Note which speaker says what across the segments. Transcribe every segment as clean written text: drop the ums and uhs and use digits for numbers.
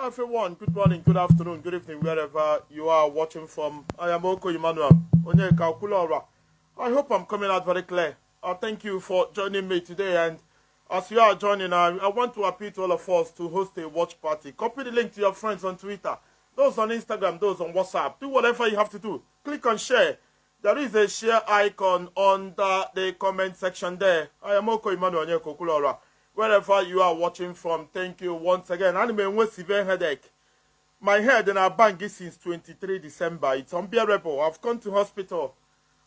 Speaker 1: everyone, good morning, good afternoon, good evening, wherever you are watching from. I am Oko Emmanuel. I hope I'm coming out very clear. Thank you for joining me today. And as you are joining, I want to appeal to all of us to host a watch party. Copy the link to your friends on Twitter, those on Instagram, those on WhatsApp. Do whatever you have to do. Click on share. There is a share icon under the comment section there. I am Oko Emmanuel. Wherever you are watching from, thank you once again. I'm a severe headache. My head in a bang since 23 December. It's unbearable. I've gone to hospital.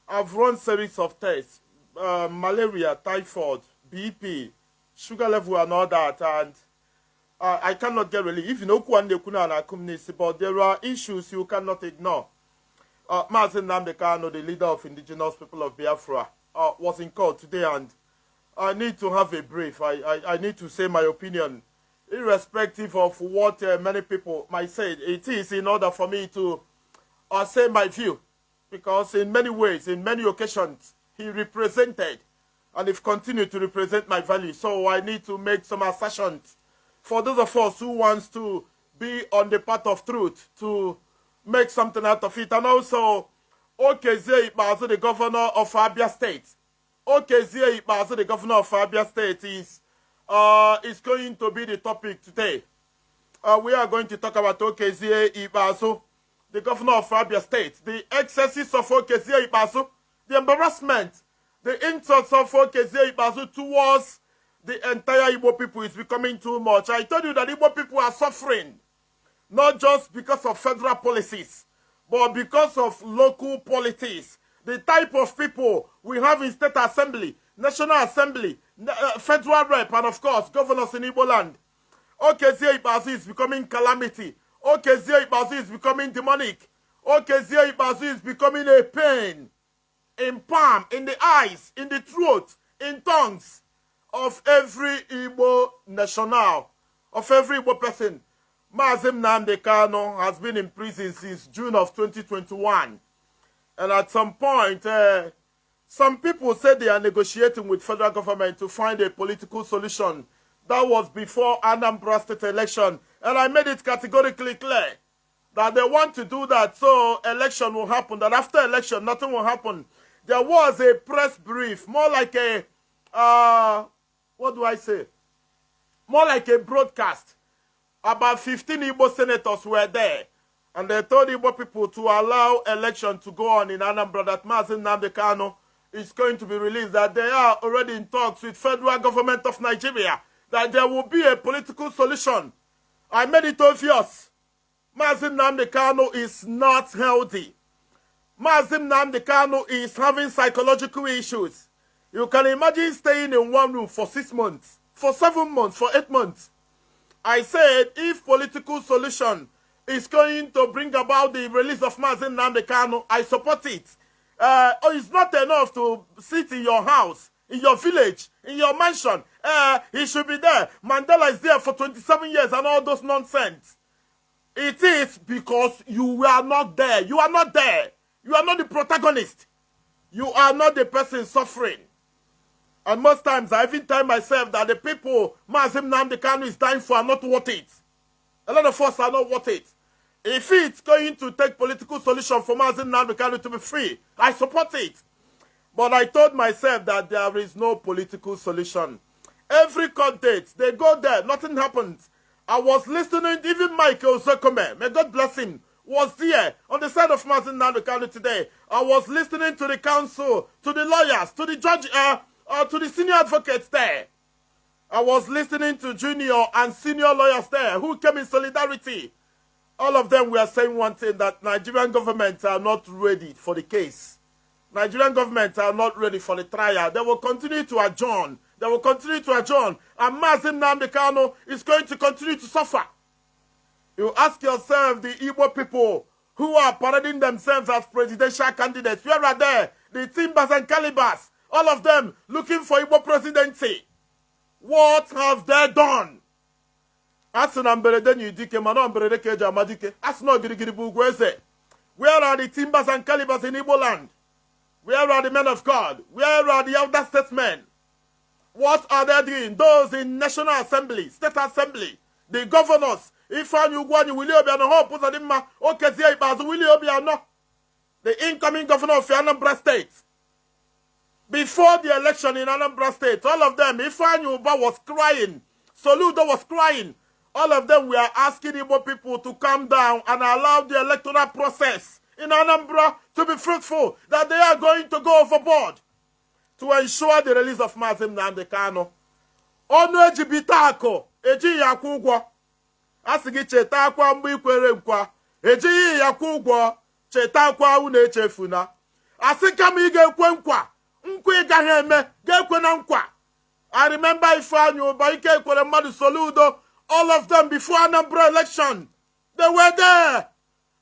Speaker 1: I've run series of tests. Malaria, typhoid, BP, sugar level and all that. And I cannot get relief. If you know but there are issues you cannot ignore. Mazi Nnamdi Kanu, the leader of indigenous people of Biafra, was in court today, and I need to have a brief. I need to say my opinion, irrespective of what many people might say. It is in order for me to say my view, because in many ways, in many occasions, he represented and if continued to represent my values. So I need to make some assertions for those of us who wants to be on the path of truth, to make something out of it. And also, Okezie, Ikpeazu, the governor of Abia State. Okezie, Ikpeazu, the governor of Abia State, is going to be the topic today. We are going to talk about Okezie, Ikpeazu, the governor of Abia State, the excesses of Okezie, Ikpeazu, the embarrassment, the insults of Okezie, Ikpeazu towards the entire Igbo people is becoming too much. I told you that Igbo people are suffering, not just because of federal policies, but because of local politics. The type of people we have in state assembly, national assembly, federal rep, and of course, governors in Igbo land. Okezie Ikpeazu is becoming calamity. Okezie Ikpeazu is becoming demonic. Okezie Ikpeazu is becoming a pain in palm, in the eyes, in the throat, in tongues of every Igbo national, of every Igbo person. Mazi Nnamdi Kanu has been in prison since June of 2021. And at some point, some people said they are negotiating with federal government to find a political solution. That was before Anambra State election. And I made it categorically clear that they want to do that so election will happen, that after election, nothing will happen. There was a press brief, more like a, what do I say? More like a broadcast. About 15 Igbo senators were there. And they told Igbo people to allow election to go on in Anambra, that Mazi Nnamdi Kanu is going to be released, that they are already in talks with federal government of Nigeria, that there will be a political solution. I made it obvious. Mazi Nnamdi Kanu is not healthy. Mazi Nnamdi Kanu is having psychological issues. You can imagine staying in one room for 6 months, for 7 months, for 8 months. I said if political solution is going to bring about the release of Mazi Nnamdi Kanu, I support it. It's not enough to sit in your house, in your village, in your mansion. He should be there. Mandela is there for 27 years and all those nonsense. It is because you are not there. You are not there. You are not the protagonist. You are not the person suffering. And most times I even tell myself that the people Mazi Nnamdi Kanu is dying for are not worth it. A lot of us are not worth it. If it's going to take political solution for Mazi Nnamdi Kanu to be free, I support it. But I told myself that there is no political solution. Every court date, they go there, nothing happens. I was listening, even Michael Zokome, may God bless him, was there on the side of Mazi Nnamdi Kanu today. I was listening to the counsel, to the lawyers, to the judge, to the senior advocates there. I was listening to junior and senior lawyers there who came in solidarity. All of them were saying one thing, that Nigerian government are not ready for the case. Nigerian government are not ready for the trial. They will continue to adjourn. They will continue to adjourn. And Mazi Nnamdi Kanu is going to continue to suffer. You ask yourself, the Igbo people who are parading themselves as presidential candidates, where are they? The Timbers and Calibers, all of them looking for Igbo presidency. What have they done? Where are the Timbers and Calibers in Igbo land? Where are the men of God? Where are the elder statesmen? What are they doing? Those in National Assembly, State Assembly, the governors Ifeanyi Ugwuanyi Willie Obiano hope Uzodimma Okezie Ikpeazu Willie Obiano, the incoming governor of Anambra State. Before the election in Anambra State, all of them, Ifeanyi Uba was crying, Soludo was crying. All of them were asking Igbo people to calm down and allow the electoral process in Anambra to be fruitful, that they are going to go overboard to ensure the release of Mazi Nnamdi Kanu. Onu ejibitako, eji yakwu ụgwọ. Asigi cheta akwa mgbe ikwere nkwa. Eji yakwu ụgwọ, cheta akwa unu echefuna. Asika m ga-ekwe nkwa, nkwa ịgaghị eme, ga-ekwe na nkwa. I remember Ifeanyi Uba, Ike Ekwere Mmadụ, Soludo, all of them before Anambra election. They were there.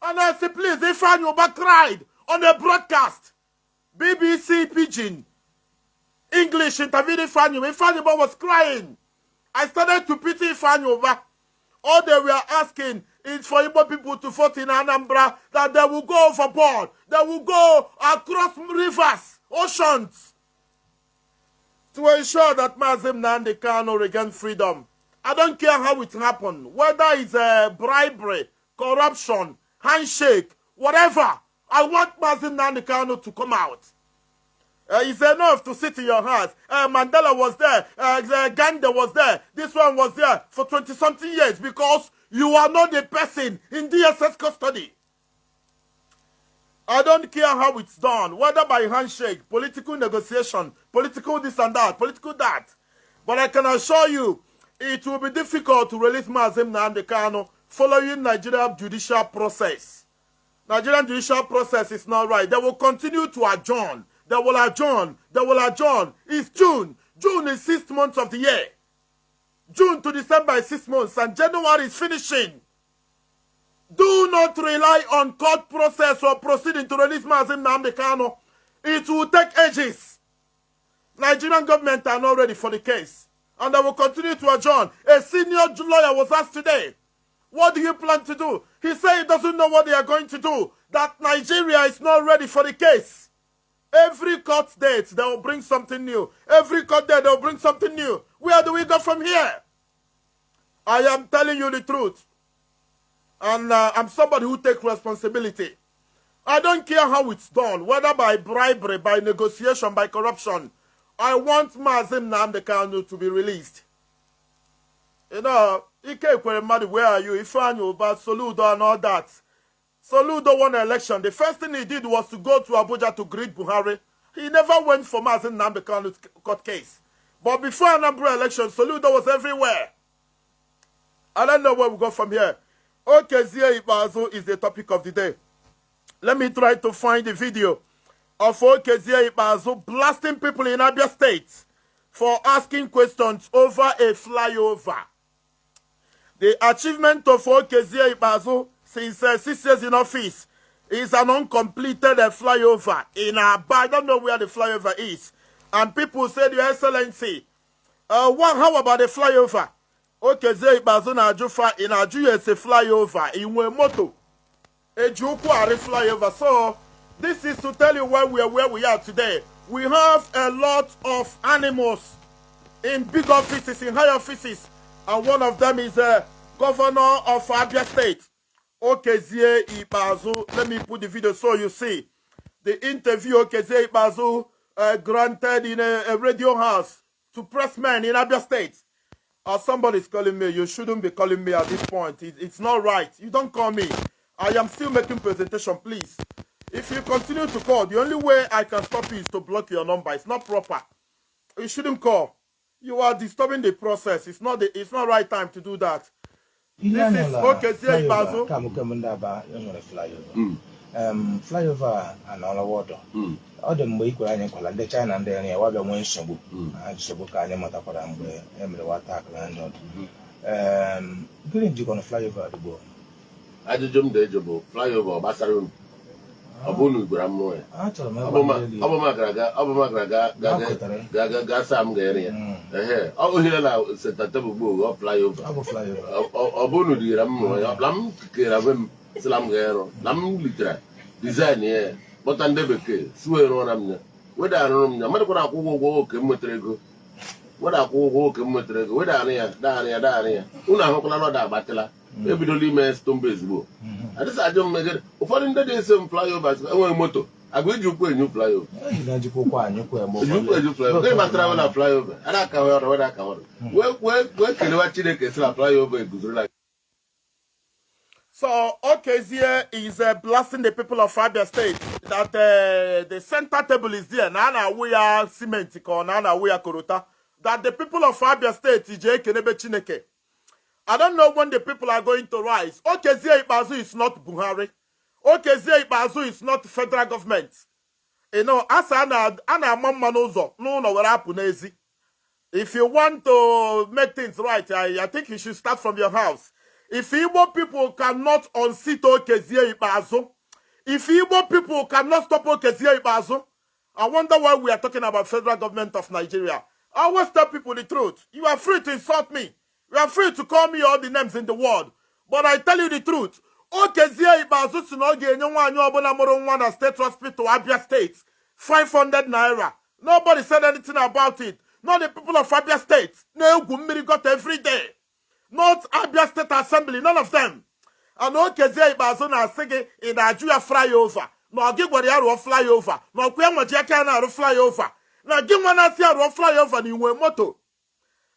Speaker 1: And I said, please, Ifeanyi Uba cried on a broadcast. BBC Pidgin. English interviewed Ifeanyi Uba. Ifeanyi Uba was crying. I started to pity Ifeanyi Uba. All they were asking is for Igbo people to vote in Anambra, that they will go overboard. They will go across rivers, oceans, to ensure that Mazi Nnamdi Kanu regain freedom. I don't care how it happened, whether it's bribery, corruption, handshake, whatever. I want Mazi Nnamdi Kanu to come out. It's enough to sit in your house. Mandela was there. Gandhi was there. This one was there for 20-something years because you are not a person in DSS custody. I don't care how it's done, whether by handshake, political negotiation, political this and that, political that. But I can assure you, it will be difficult to release Mazi Nnamdi Kanu following Nigerian judicial process. Nigerian judicial process is not right. They will continue to adjourn. They will adjourn. They will adjourn. It's June. June is 6 months of the year. June to December is 6 months, and January is finishing. Do not rely on court process or proceeding to release Mazi Nnamdi Kanu. It will take ages. Nigerian government are not ready for the case, and they will continue to adjourn. A senior lawyer was asked today, what do you plan to do? He said he doesn't know what they are going to do, that Nigeria is not ready for the case. Every court date, they will bring something new. Every court date, they will bring something new. Where do we go from here? I am telling you the truth. And I'm somebody who takes responsibility. I don't care how it's done, whether by bribery, by negotiation, by corruption. I want Mazi Nnamdi Kanu to be released. You know, Ike Ekwere Mmadụ, where are you? Ifeanyi Uba, Soludo and all that. Soludo won an election. The first thing he did was to go to Abuja to greet Buhari. He never went for Mazi Nnamdi Kanu's court case. But before Anambra election, Soludo was everywhere. I don't know where we go from here. Okezie Ikpeazu is the topic of the day. Let me try to find the video of Okezie Ikpeazu blasting people in Abia State for asking questions over a flyover. The achievement of Okezie Ikpeazu since 6 years in office is an uncompleted flyover in Abia. I don't know where the flyover is. And people said, Your Excellency, how about the flyover? Okezie Ikpeazu na ajufa in Aju is a flyover in Wemoto. A Juku are a flyover. So this is to tell you where we are today. We have a lot of animals in big offices, in high offices, and one of them is a governor of Abia State, Okezie Ikpeazu. Let me put the video so you see the interview Okezie Ikpeazu granted in a radio house to pressmen in Abia State. Somebody's calling me. You shouldn't be calling me at this point. It's not right. You don't call me. I am still making presentation, please. If you continue to call, the only way I can stop you is to block your number. It's not proper. You shouldn't call. You are disturbing the process. It's not right time to do that. This is Okezie Ikpeazu.
Speaker 2: Flyover and all the water. All the week when I call the China and then I was one shabu. I just book I never talk about Emily Watak land. Couldn't you gonna fly over the boat?
Speaker 3: I did jump the job, fly over Bassarum. Abunu Gramoy. Gasam Gary. Oh, here now, said the table book, fly over. Abunu di Ramoy, Lam Kiravim, Slam Garo, Lam Litra, design here, but under the case, swear on them. Whether I don't know, Madame walk in Motrego. Whether I go Motrego, whether Dania, Una Hokola Batella, maybe the Lima Stone Baseball. I just I don't make it. Following the days some flyovers, I want a moto. I go to put a new flyover. You never travel a flyover. And I can wear what I can. Where can you watch it? It's a flyover.
Speaker 1: So Okezie is blasting the people of Abia State that the center table is there. Nana we are cement or Nana we are korota. That the people of Abia State is Kenebe Chineke. I don't know when the people are going to rise. Okezie Ikpeazu is not Buhari. Okezie Ikpeazu is not federal government. You know, as ana mama nozo no where happen easy. If you want to make things right, I think you should start from your house. If Igbo people cannot unseat Okezie Ikpeazu, if Igbo people cannot stop Okezie Ikpeazu, I wonder why we are talking about federal government of Nigeria. I always tell people the truth. You are free to insult me. You are free to call me all the names in the world. But I tell you the truth. Okezie Ikpeazu sinoge enyenwanyi obona moro nwa na state hospital Abia State. 500 naira. Nobody said anything about it. Not the people of Abia State. No mmiri got every day. Not Abia State Assembly, none of them. And Okezie Ikpeazu na sige in Nigeria flyover. No gigwari aro flyover. No kwemojeka na aro flyover. Na gimwana si aro flyover ni nwe moto.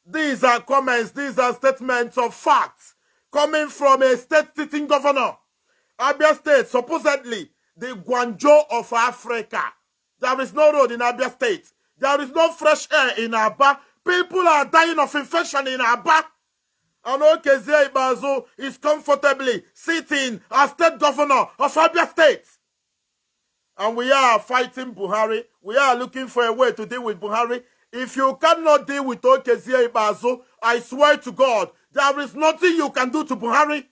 Speaker 1: These are comments, these are statements of facts coming from a state sitting governor. Abia State, supposedly the Guangzhou of Africa. There is no road in Abia State. There is no fresh air in Aba. People are dying of infection in Aba. And Okezie Ikpeazu is comfortably sitting as state governor of Abia State. And we are fighting Buhari. We are looking for a way to deal with Buhari. If you cannot deal with Okezie Ikpeazu, I swear to God, there is nothing you can do to Buhari.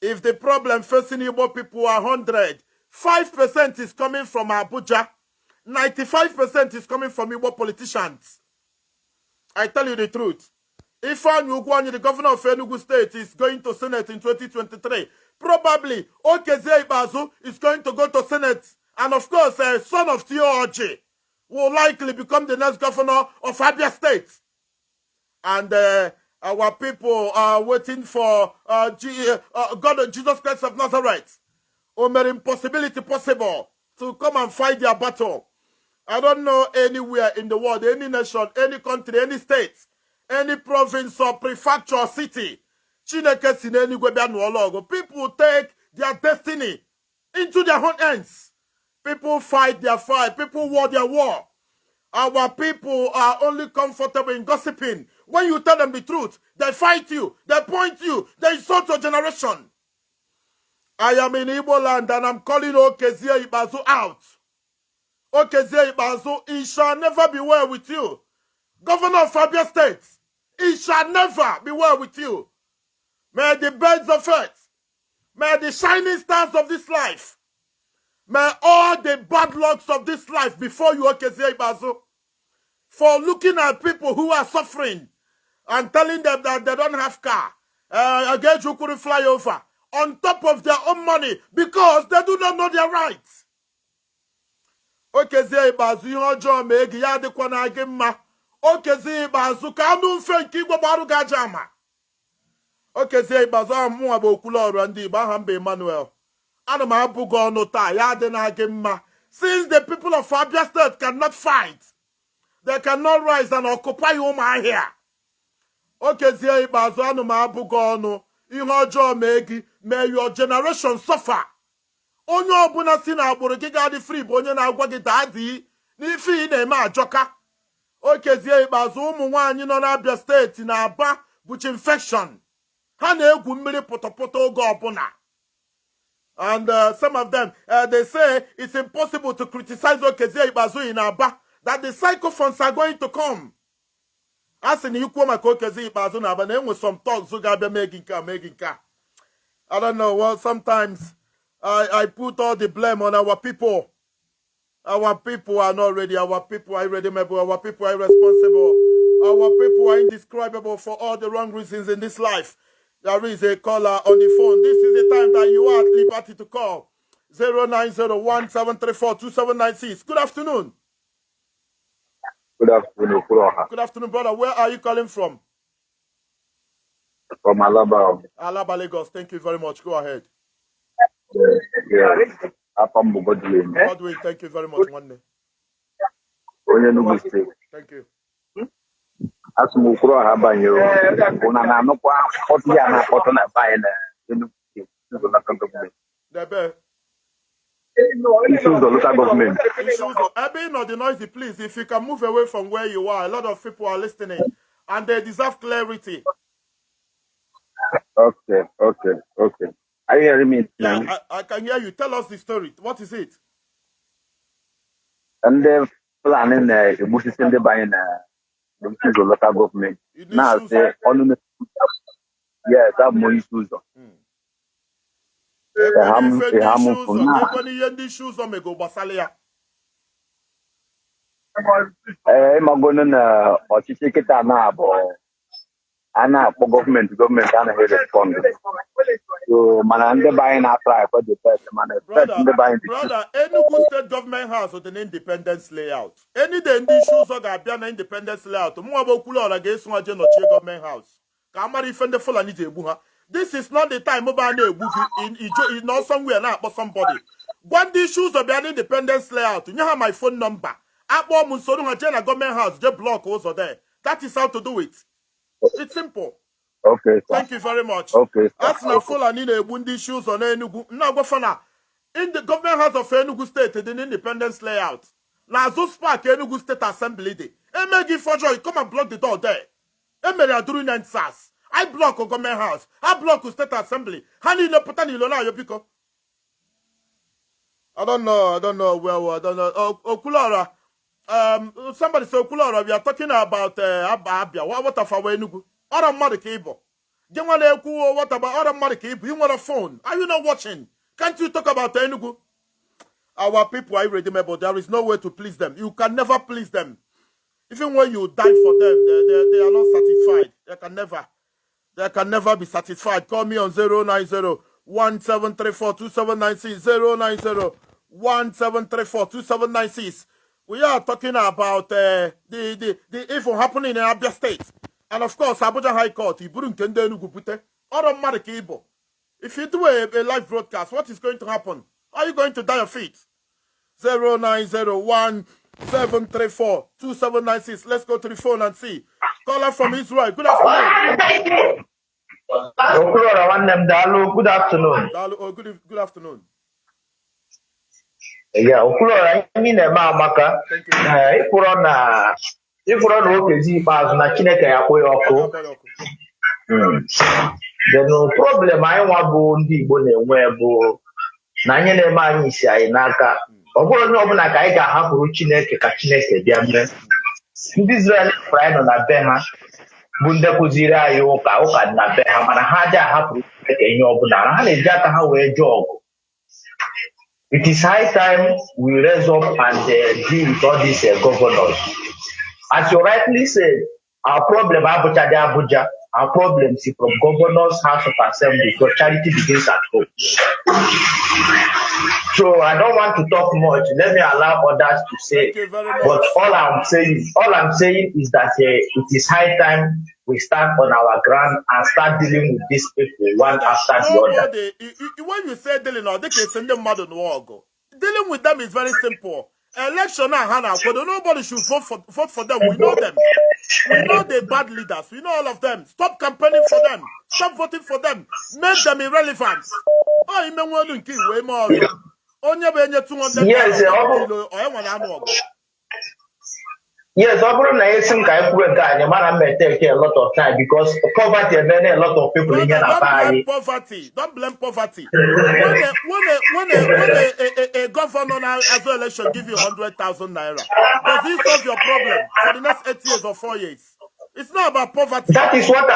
Speaker 1: If the problem facing Igbo people are 100, 5% is coming from Abuja, 95% is coming from Igbo politicians. I tell you the truth. If Ugwuanyi, the governor of Enugu State, is going to Senate in 2023, probably Okezie Ikpeazu is going to go to Senate. And of course, a son of Theology will likely become the next governor of Abia State. And our people are waiting for God, Jesus Christ of Nazareth, who made impossibility possible to come and fight their battle. I don't know anywhere in the world, any nation, any country, any state, any province or prefecture or city, people take their destiny into their own hands. People fight their fight. People war their war. Our people are only comfortable in gossiping. When you tell them the truth, they fight you, they point you, they insult your generation. I am in Igbo land and I'm calling Okezie Ikpeazu out. Okezie Ikpeazu, it shall never be well with you. Governor of Abia State, it shall never be well with you. May the birds of earth, may the shining stars of this life, may all the bad lucks of this life before you, Okezie Ikpeazu, for looking at people who are suffering and telling them that they don't have car, again you couldn't fly over, on top of their own money because they do not know their rights. Okezie Ikpeazu ihe ọjọọ ma egi ya adịkwa na gị mma. Okezie Ikpeazu ka anụ mfe nke Igbo gbarụ gaja ama. Okezie Ikpeazu ahụ mụnwa bụ Okwuluọra ndị Igbo aha mba Emmanuel. Ana m abụ gị ọnụ taa ya adị na gị mma. Since the people of Abia State cannot fight, they cannot rise and occupy Umuahia. Okezie Ikpeazu ana m abụ gị ọnụ ihe ọjọọ ma egi, may your generation suffer. Onye ọbụla si na agbụrụ gị ga-adị free bụ onye na-agwa gị daa dị n'ife ị na-eme ajọka. Okezie Ikpeazu ụmụ nwaanyị nọ n'Abia steeti na-aba buchi infection. Ha na-egwu mmiri pụtọpụtọ oge ọbụla. And some of them, they say it's impossible to criticize Okezie Ikpeazu in Aba, that the psychophones are going to come. As in Ikwo maka Okezie Ikpeazu na Aba, na some talks who ga-abịa megin ka. I don't know, well, sometimes I put all the blame on our people. Our people are not ready. Our people are irredeemable. Our people are irresponsible. Our people are indescribable for all the wrong reasons in this life. There is a caller on the phone. This is the time that you are at liberty to call. 0901-734-2796. Good afternoon.
Speaker 4: Good afternoon, Kuroha.
Speaker 1: Good afternoon, brother. Where are you calling from?
Speaker 4: From Alaba.
Speaker 1: Alaba, Lagos. Thank you very much. Go ahead.
Speaker 4: Yeah. Apam Godwin.
Speaker 1: Godwin, thank you very much, Monday. Thank you.
Speaker 4: Asmu Kuroha Banyo. Unana no kwa Otia na Potona Baina. Issues of local government.
Speaker 1: Issues of Abby, not the noisy, please. If you can move away from where you are, a lot of people are listening and they deserve clarity.
Speaker 4: Okay. Are you hearing me now?
Speaker 1: Yeah, I can hear you. Tell us the story. What is it?
Speaker 4: And they're planning a Muslim buying the issues of local government. Now, they only yes, that more issues. Government and respond. So, man, buying our price for the first man.
Speaker 1: Brother, Enugu State Government House with an independence layout. Any the issues of Abia independence layout. Government House. This is not the time in not somewhere now for somebody. One the issues of the independence layout. You have my phone number. Government House, just block also there. That is how to do it. It's simple.
Speaker 4: Okay.
Speaker 1: Thank you very much.
Speaker 4: Okay.
Speaker 1: That's not full and in a windy shoes on Enugu. Now go for now. In the government house of Enugu State, the independence layout. Now those park Enugu State Assembly Day. Give for joy, come and block the door there. Are doing and SAS. I block a government house. I block a state assembly. Honey no potani lona yopiko. I don't know. Well, I don't know. Oh, Kulora. Somebody say Kulora. We are talking about Abia. What of our Enugu? Other mother cable. What about other mother cable? You want a phone? Are you not watching? Can't you talk about Enugu? Our people are irredeemable. There is no way to please them. You can never please them. Even when you die for them, they are not satisfied. They can never be satisfied. Call me on 090-1734-2796. 090-1734-2796. We are talking about the evil happening in Abia State. And of course, Abuja High Court. If you do a live broadcast, what is going to happen? Are you going to die of feet? 090-1734-2796. Let's go to the phone and see. Caller from Israel. Good afternoon.
Speaker 5: Good afternoon.
Speaker 1: Good afternoon.
Speaker 5: Yeah, Okulora, I mean, Maka. If we're on Okezie, Ikpeazu na Chineke ya kwụ ọkụ. Then no problem anyị nwa bụ ndị Igbo na-enwe bụ na anyị na-eme anyị isi anyị n'aka. Ọ bụrụ na ọbụla ka anyị ga-ahapụrụ Chineke ka Chineke bịa mee. Ndị Israel kwara anyị nọ na be ha bụ ndị kụziri anyị ụka dị na be ha mana ha adịghị ahapụrụ Chineke ihe ọbụla ha na-eji aka ha wee jụọ ọgụ. It is high time we raise up and deal with all these governors. As you rightly said, our problem Abuja. Our problem is from governors, House of Assembly, because charity begins at home. So I don't want to talk much. Let me allow others to say. But all I'm saying is that it is high time we stand on our ground and start dealing with these people one after the other.
Speaker 1: When you say dealing, they can send them mad on the wall. Dealing with them is very simple. Election nobody should vote for them. We know them. We know the bad leaders. We know all of them. Stop campaigning for them. Stop voting for them. Make them irrelevant.
Speaker 5: Yes, I may take a lot of time because poverty and then a lot of people in
Speaker 1: poverty. Don't blame poverty. When a governor as an election give you 100,000 naira, does he solve your problem for the next 8 years or 4 years? It's not about poverty.
Speaker 5: That is what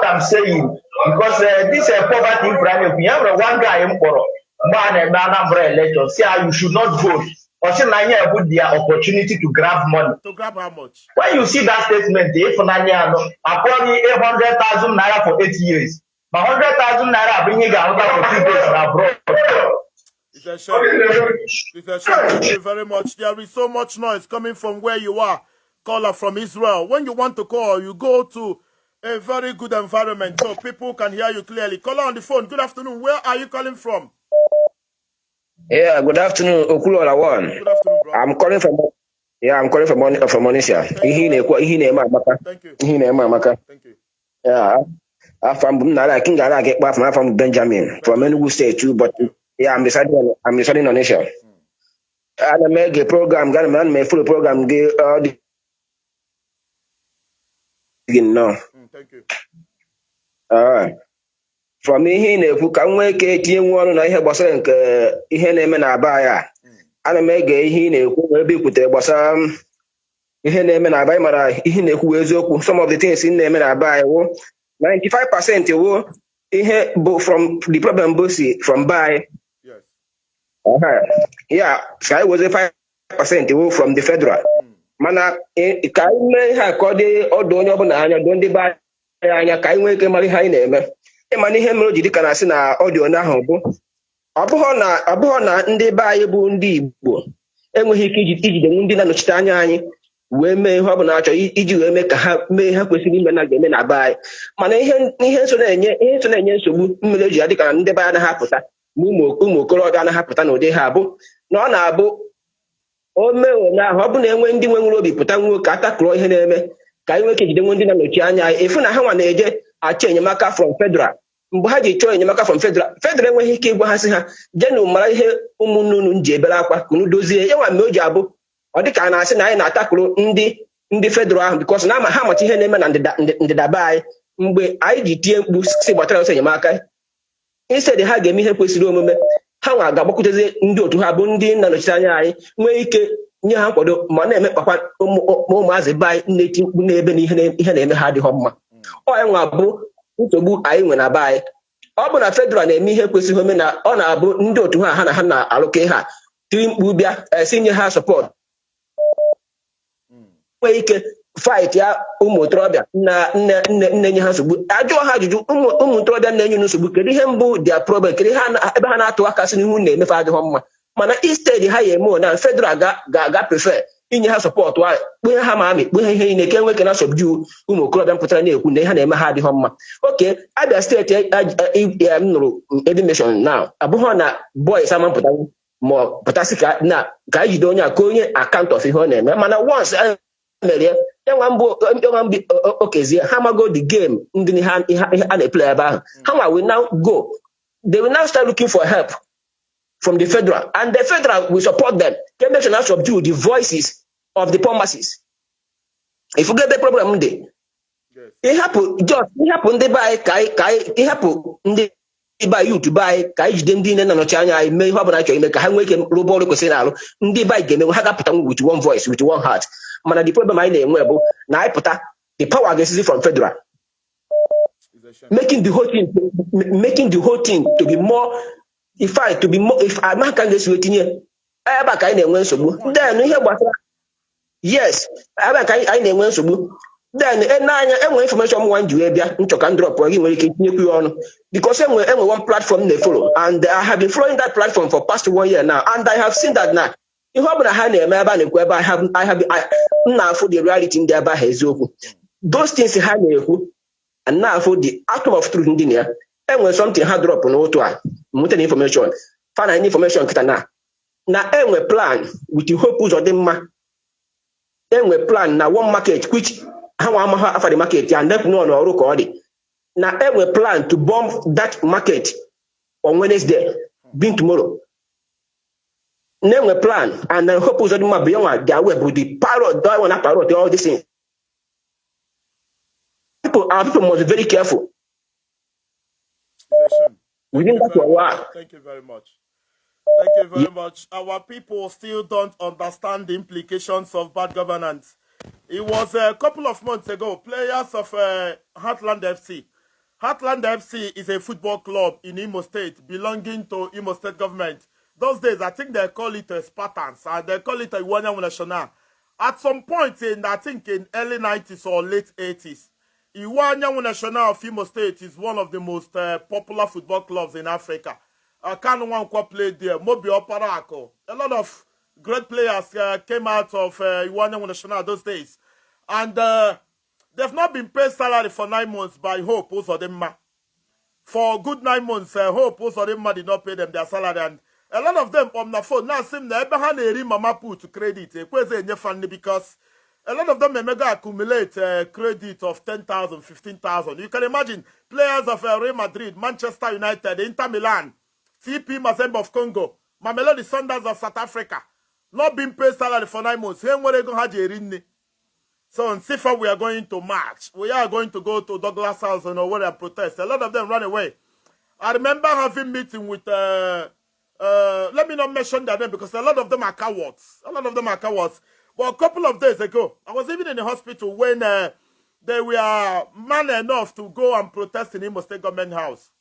Speaker 5: I'm saying. Because this poverty in Brian, we have one guy in Poro, man and Anambra election. See how you should not vote. Or say Nanya put their opportunity to grab money.
Speaker 1: To grab how much?
Speaker 5: When you see that statement, if Nanya appointing 800,000 naira for 8 years, but 100,000 naira bringing out for 2 days abroad.
Speaker 1: a shame. It's a shame. Thank you very much. There is so much noise coming from where you are. Caller from Israel. When you want to call, you go to a very good environment so people can hear you clearly. Caller on the phone. Good afternoon. Where are you calling from?
Speaker 6: Yeah, good afternoon, Okulola One.
Speaker 1: Good afternoon, bro.
Speaker 6: I'm calling from Monisha.
Speaker 1: Thank you. Thank you.
Speaker 6: Yeah. From Benjamin from Enugu State too, but yeah, I'm residing on Asia. And I make a program, got a man make full program no.
Speaker 1: Thank you.
Speaker 6: From me here ka nwe ke tie nwu na ihe gbasara nke ihe na-eme na Abia. Ana m ege ihe na-ekwu ebe ikwutere gbasara ihe na-eme na Abia mara ihe na-ekwu eziokwu. Some of the things na-eme na Abia wo 95% wo ihe bụ from the problem bosi from Abia.
Speaker 1: Yes.
Speaker 6: Yeah, so I was a 5% wo from the federal. Mana ka ime ha ka dị ọdụ onye ọbụla anya do ndị ba anya ka nwee ike mara ihe anyị na-eme. Ịmana ihe mere o ji dịka na asị na ọdịo ahụ bụ ọ bụghị na ndị be anyị bụ ndị Igbo enweghị ike ijide ndị na-anọchite anya anyị wee mee ihe ọ bụla achọ iji wee mee ka ha mee ha kwesịrị ime na ga-eme na be anyị. Mana ihe so na-enye nsogbu mmiri eji ya dịka na ndị be anyị anaghị apụta ma ụmụ okorobịa anaghị apụta n'ụdị ha bụ na ọ na-abụ o mee onye ahụ ọ bụ na enwe ndị nwere obi pụta nwuo ka atakụrọ ihe na-eme ka anyị nwee ike jide ndị na-anọchi anya anyị efu na ha nwa na-eje achọ enyemaka from federal. Mgbe ha ji chọọ enyemaka from federal enweghị ike ịgwa ha sị ha jenu mara ihe ụmụnne unu ji ebere akwa ka unu dozie ya nwa mgbe o ji abụ ọ dịka a na-asị na anyị na-atakụrụ ndị federal ahụ bikos na ha amacha ihe na-eme na ndịda be anyị. Mgbe anyị ji tie mkpu si gbatara ọsọ enyemaka instead ha ga-eme ihe kwesịrị omume ha nwa ga-agbakwutezi ndị otu ha bụ ndị na-anọchite anya anyị nwee ike nye ha nkwado ma na-emekpakwa ụmụazị be anyị na-eti mkpu n'ebe na ihe na-eme ha adịghị mma. Ọ ya nwa bụ nsogbu anyị nwe na be anyị. Ọ bụ na federal na-eme ihe kwesịrị ome na ọ na-abụ ndị otu ha na ha na-alụka ha tiri mkpu bịa si nye ha sọpọt nwee ike fight ya ụmụ ntorobịa na-enye ha nsogbu. Ajụọ ha ajụjụ ụmụ ntorobịa na-enye nsogbu kedu ihe mbụ dia problem kedu ebe ha na-atụ aka sị n'ihu na-emefe adịghị mma. Mana instead ha ya eme na federal ga prefer inye ha sọpọtụ a kpụnye ha ma amị kpụnye ihe niile ke nweke na subju ụmụ okorobịa mpụtara na-ekwu na ihe na-eme ha adịghị mma. Oke Abia steeti m nụrụ edimeshọn na abụghị na boys ama mpụta ma pụtasị ka anyị jide onye a ka onye account of ihe ọ na-eme. Mana once mere enwa mbụ Okezie ha mago the game ndị a na-eplay ebe ahụ ha nwa will now go they will now start looking for help from the federal, and the federal will support them. Can make sure subdue the voices of the poor masses. If you get the problem, it happen they buy it happen they buy you to buy them dinner and China may have an actual make a wake and robot they buy game with one voice, with one heart. Man, the problem I name web now I put the power against from federal. Making the whole thing to be more if I'm not going to wait aba ka anyị na-enwe nsogbu then ihe gbasara yes aba ka anyị na-enwe nsogbu then n'anya enwe information m wan ji wee bịa nchọka drop gị nwere ike tinyekwu ya ọnụ because enwe one platform na follow and I have been following that platform for past 1 year now and I have seen that now ihe ọ bụla ha na-eme ebe a na-ekwu ebe I have na-afụ the reality ndị ebe ahụ eziokwu those things ha na-ekwu and na-afụ the atom of truth ndị na ya enwe something ha drop n'otu a mụta information fana information kita na enwe plan with the hope ụzọ dị mma enwe plan na one market which ha nwa amaghị afa the market ya ndepụ n'ọrụ ka ọ dị na enwe plan to bomb that market on Wednesday being tomorrow na enwe plan and hope ụzọ dị mma bụ ya nwa their web with the parrot that one parrot all this thing our people must be very careful within that one.
Speaker 1: Thank you very much. Thank you very much. Our people still don't understand the implications of bad governance. It was a couple of months ago, players of Heartland FC. Heartland FC is a football club in Imo State, belonging to Imo State government. Those days, I think they call it Spartans, and they call it Iwanya National. At some point, I think in early 90s or late 80s, Iwanya National of Imo State is one of the most popular football clubs in Africa. Kanu Nwankwo played there. Mobi Oparako. A lot of great players came out of Iwanya National those days. And they've not been paid salary for 9 months by Hope Uzodimma. For good 9 months, Hope Uzodimma did not pay them their salary. And a lot of them on the phone now seem to mama put credit because a lot of them may mega accumulate credit of 10,000, 15,000. You can imagine players of Real Madrid, Manchester United, Inter Milan, TP Mazembe of Congo, Mamelodi Sundowns of South Africa, not being paid salary for 9 months. So in Sifa, we are going to march. We are going to go to Douglas House and where and protest. A lot of them run away. I remember having meeting with, let me not mention their name because a lot of them are cowards. A lot of them are cowards. But a couple of days ago, I was even in the hospital when they were man enough to go and protest in Imo State Government House.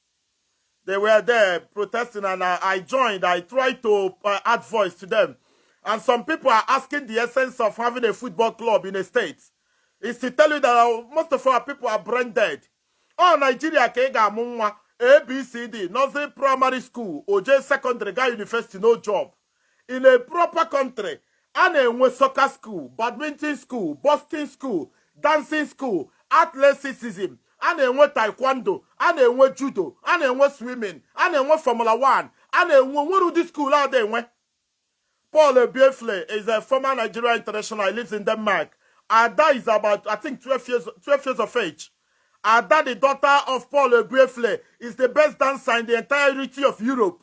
Speaker 1: They were there protesting and I joined. I tried to add voice to them. And some people are asking the essence of having a football club in a state. It's to tell you that most of our people are brain dead. Oh, Nigeria, Kega, Munwa, ABCD, nursery primary school, OJ secondary, guy university, no job. In a proper country, and a soccer school, badminton school, boxing school, dancing school, athleticism, and a taekwondo, and a judo, and a swimming, and a Formula 1, and a what do school out there? Paul Biefle is a former Nigerian international. He lives in Denmark. Ada is about, I think, 12 years of age. Ada, the daughter of Paul Biefle, is the best dancer in the entirety of Europe.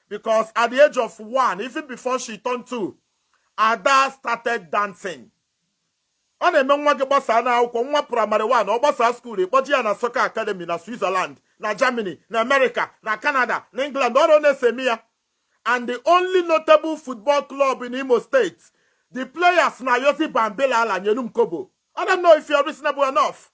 Speaker 1: Because at the age of 1, even before she turned 2, Ada started dancing. On a nwa primary 1, or school, but na soccer academy na Switzerland, na Germany, na America, na Canada, na England, all on Semia. And the only notable football club in Imo State, the players na Yosi Bambela and Yenum Kobo. I don't know if you're reasonable enough.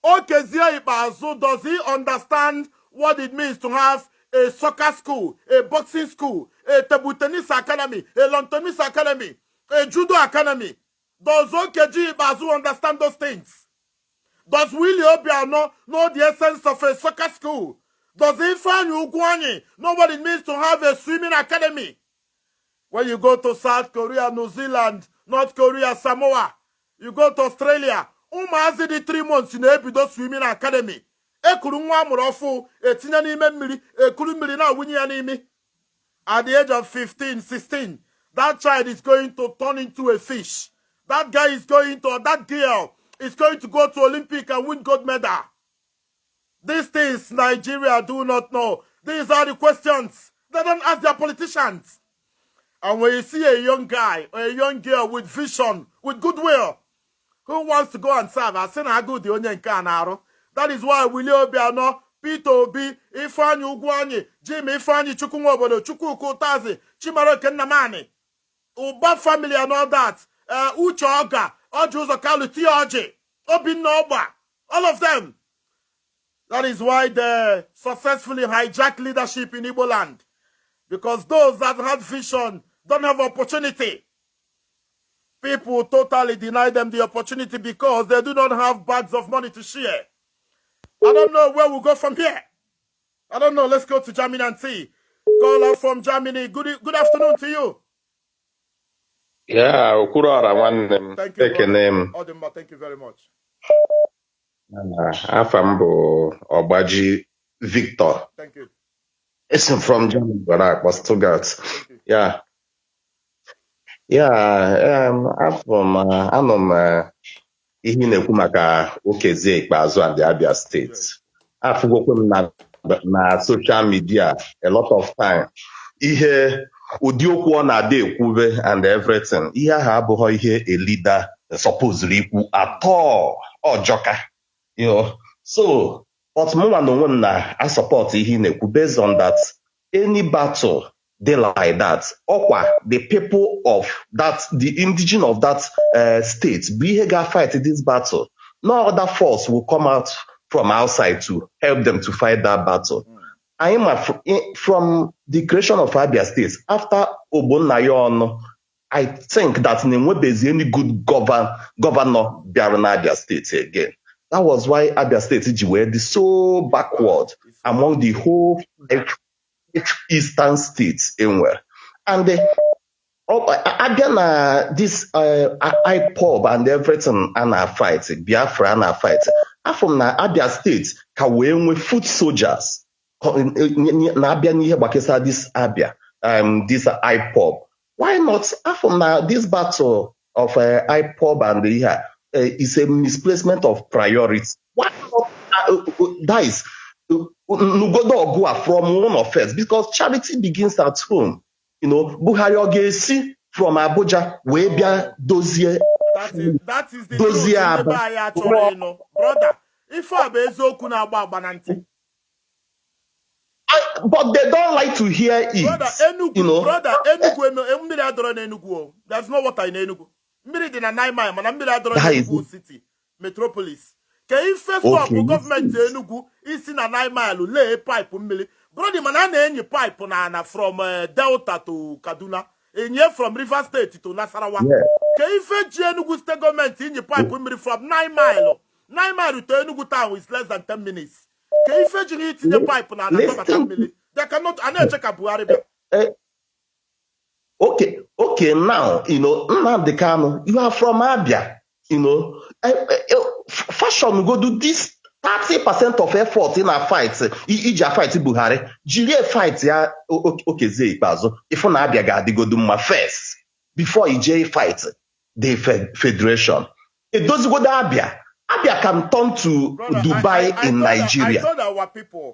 Speaker 1: Okezie Ikpeazu, does he understand what it means to have a soccer school, a boxing school, a table tennis academy, a lawn tennis academy, a judo academy? Does Okezie Ikpeazu understand those things? Does Willie Obiano know the essence of a soccer school? Does Ifeanyi Ugwuanyi know what it means to have a swimming academy? When you go to South Korea, New Zealand, North Korea, Samoa, you go to Australia, Mazi di 3 months in a swimming academy. At the age of 15, 16, that child is going to turn into a fish. That guy is going to, that girl is going to go to Olympic and win gold medal. These things Nigeria do not know. These are the questions they don't ask their politicians. And when you see a young guy or a young girl with vision, with goodwill, who wants to go and serve, I say na good the onye nke anaro. That is why Willie Obiano, Peter Obi, Ifeanyi Ugwuanyi, Jimmy Ifeanyi Chukwuobodo, Chukwuka Utazi, Chimaroke Nnamani, Uba family and all that, Uche Oga, Oji Uzokalu, Tioji, Obinna Oba, all of them. That is why they successfully hijack leadership in Igbo land. Because those that have vision don't have opportunity. People totally deny them the opportunity because they do not have bags of money to share. I don't know where we'll go from here. I don't know. Let's go to Germany and see. Caller from Germany. Good afternoon to you.
Speaker 7: Yeah, Okurora one.
Speaker 1: Thank you.
Speaker 7: Take a name.
Speaker 1: Odemba, thank you very much.
Speaker 7: Afambo Obaji Victor.
Speaker 1: Thank you.
Speaker 7: It's from Germany, but I was Stuttgart. Yeah. Yeah, I'm ihe na-ekwu maka Okezie Ikpeazu and the Abia State. Afụgokwe m na social media a lot of time. Ihe ụdị okwu ọ na-adị ekwube and everything. Ihe ahụ abụghị ihe a leader supposedly ikwu at all. Ọjọka. You know. So, but mụnwa na onwe m na I support ihe na-ekwu based on that any battle they like that. Okwa, the people of that, the indigenous of that state, be here fight this battle. No other force will come out from outside to help them to fight that battle. I am from the creation of Abia State. After Obonayon, I think that Nenwebezi any good governor Biara Abia State again. That was why Abia State were so backward among the whole eastern states anywhere. And Abia na this IPOB and everything and our fight, Biafra and our fight. From na Abia state, ka we nwe foot soldiers. Na Abia nihe bakesa this Abia, this IPOB. Why not? From na this battle of IPOB and the is a misplacement of priorities. Why not? That is Nugodo Ogua from one of us, because charity begins at home. Buhari Okezie from Abuja, wee bịa dozie.
Speaker 1: That is the truth. Brother, if I be eziokwu na-agba agba na ntị.
Speaker 7: But they don't like to hear it.
Speaker 1: Brother, Enugu, mmiri adọrọ na Enugu. That's not what I know Enugu. Mmiri dị na 9 mile, mana mmiri adọrọ na Enugu City, Metropolis. Ka ife stop government Enugu isi na 9 mile lay pipe mmiri. Brother, man, I na pipe na from Delta to Kaduna. Enye from River State to Nasarawa. Ka ife ji Enugu state government inye pipe mmiri from 9 mile. 9 mile to Enugu town is less than 10 minutes. Can you fetch it in the pipe now? They cannot. I know check Buhari.
Speaker 7: Okay. Now Nnamdi Kanu, you are from Abia. Fashion go do this 30% of effort in a fight. Ija fight Buhari. Jiri fight ya Okezie Ikpeazu. If on Abia ga go do my first before EJ fight the federation. It does go to Abia. Abia can turn to Dubai in Nigeria.
Speaker 1: I told our people,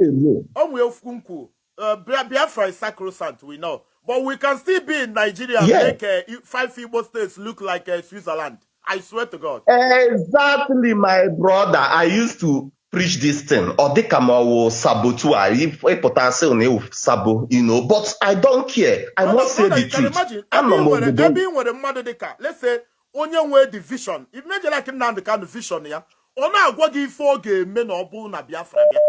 Speaker 1: Biafra is sacrosanct, we know. But we can still be in Nigeria and make 5 Igbo states look like Switzerland. I swear to God.
Speaker 7: Exactly, my brother. I used to preach this thing. Odekama will sabotua. If sabo, but I don't care. I must say the truth.
Speaker 1: Imagine, let's say, onye way division. Imagine like Nnamdi Kanu vision ya. Ona agwa gi fo game na obu na Biafra bia.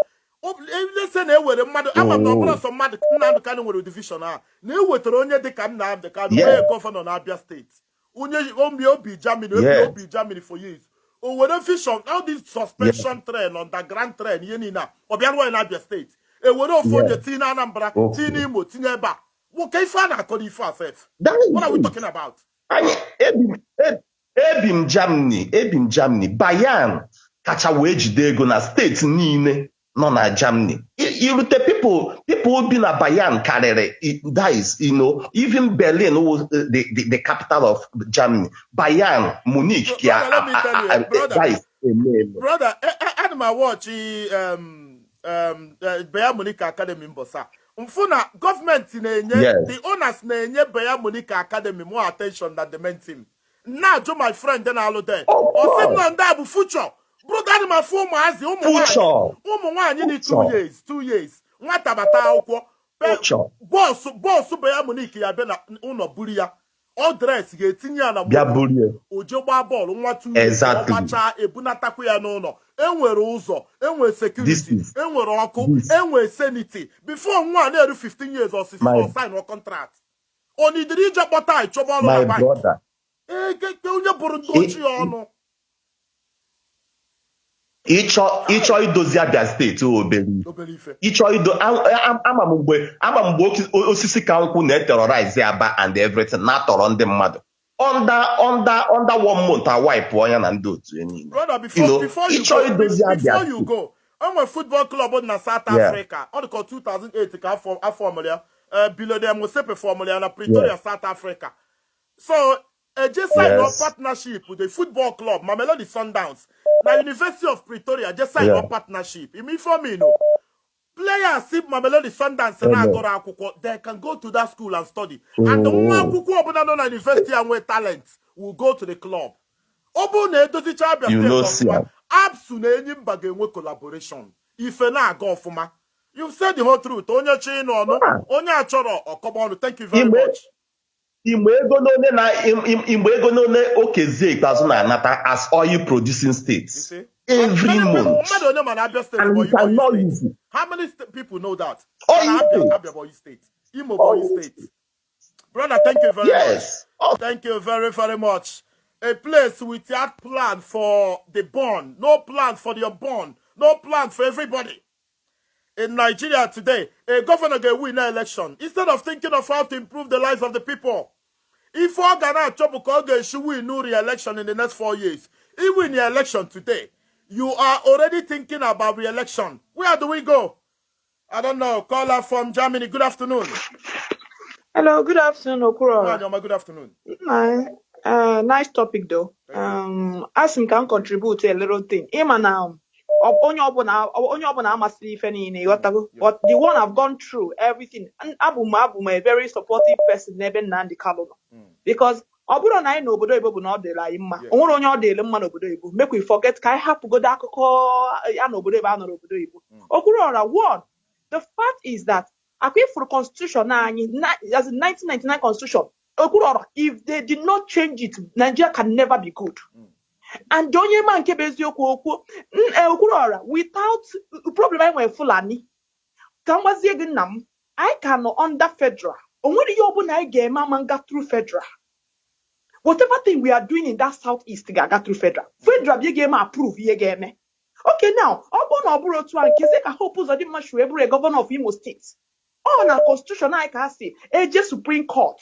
Speaker 1: Let's say na ewere mmadu ama na obula so mmadu Nnamdi Kanu nwere division ha. Na ewetere onye dịka Nnamdi Kanu wey governor na Abia state. Onye obi Germany for years. O were vision all this suspension train underground train ye ni na. Obianwa na Abia state. E were ofo je ti na Anambra, ti na Imo, ti na Eba. Wo kai fa na akodi fa self. What are we talking about?
Speaker 7: Ebim Germany Bayan kacha wee jide ego na steeti niile nọ na Germany. Irute people be na Bayan karịrị. That is, even Berlin was the capital of Germany. Bayan, Munich,
Speaker 1: let me tell you, brother, I watch Bayern Munich Academy in Bosa. Mfuna government the owners na-enye Bayern Munich Academy more attention than the main team. Now, to my friend, then I'll do. Or future. Brother, my former Mazi, you need 2 years. What about boss, Bayern Munich, Abena, Uno Buria. All dress, getting na Ojoba ball,
Speaker 7: exactly.
Speaker 1: Ebunatakuya no. Enwe uzo, enwe security, enwe roko, enwe sanity. Before one every 15 years or 16 or sign or contract. Only the region but
Speaker 7: my brother. Ịchọ idozi Abia steeti obelife. Ịchọ ido ama mgbe osisi ka nkwụ na-terrorize Aba and everything na-atọrọ ndị mmadụ. Under 1 month a wipe onye na ndị otu enyi.
Speaker 1: Brother, before you go, I'm a football club in South Africa. On the 2008 ka formula below them was a formula na Pretoria, South Africa. So just sign up partnership with the football club, Mamelodi Sundowns. The University of Pretoria just signed up partnership. You mean for me, no? Players see Mamelodi Sundowns they can go to that school and study. And the one who go to university and with talents will go to the club. Absolutely collaboration. If not go for ma. You've said the whole truth. Onye chino no. Onye achoro or come on. Thank you very much. Okezie
Speaker 7: Ikpeazu na-anata as oil producing states every month. And we cannot use it.
Speaker 1: How many people know that?
Speaker 7: Abia
Speaker 1: Boy State. Imo Boy State. Brother, thank you very much. Thank you very, very much. A place without plan for the born. No plan for the unborn. No plan for everybody. in Nigeria today, a governor can win an election instead of thinking of how to improve the lives of the people. If Ghana Chobukoge should win no re-election in the next 4 years, if we win the election today, you are already thinking about re-election. Where do we go? I don't know. Caller from Germany. Good afternoon.
Speaker 8: Hello, good afternoon, Okurora.
Speaker 1: Good afternoon.
Speaker 8: Nice topic though. As him can contribute to a little thing. But the one I've gone through everything. And Abu a very supportive person, Nnamdi Kanu. Because make we forget kai hapu go da Okurora, one. The fact is that for the constitution, as in 1999 constitution, if they did not change it, Nigeria can never be good. And Donye man without problem with Fulani, I cannot under federal. Only I get manga through federal. Whatever thing we are doing in that southeast, got through federal. Federal ye game approve ye game. Okay, now, Obon to Kizeka Hopus or the governor of Imo State. On a constitution, I can say, a Supreme Court.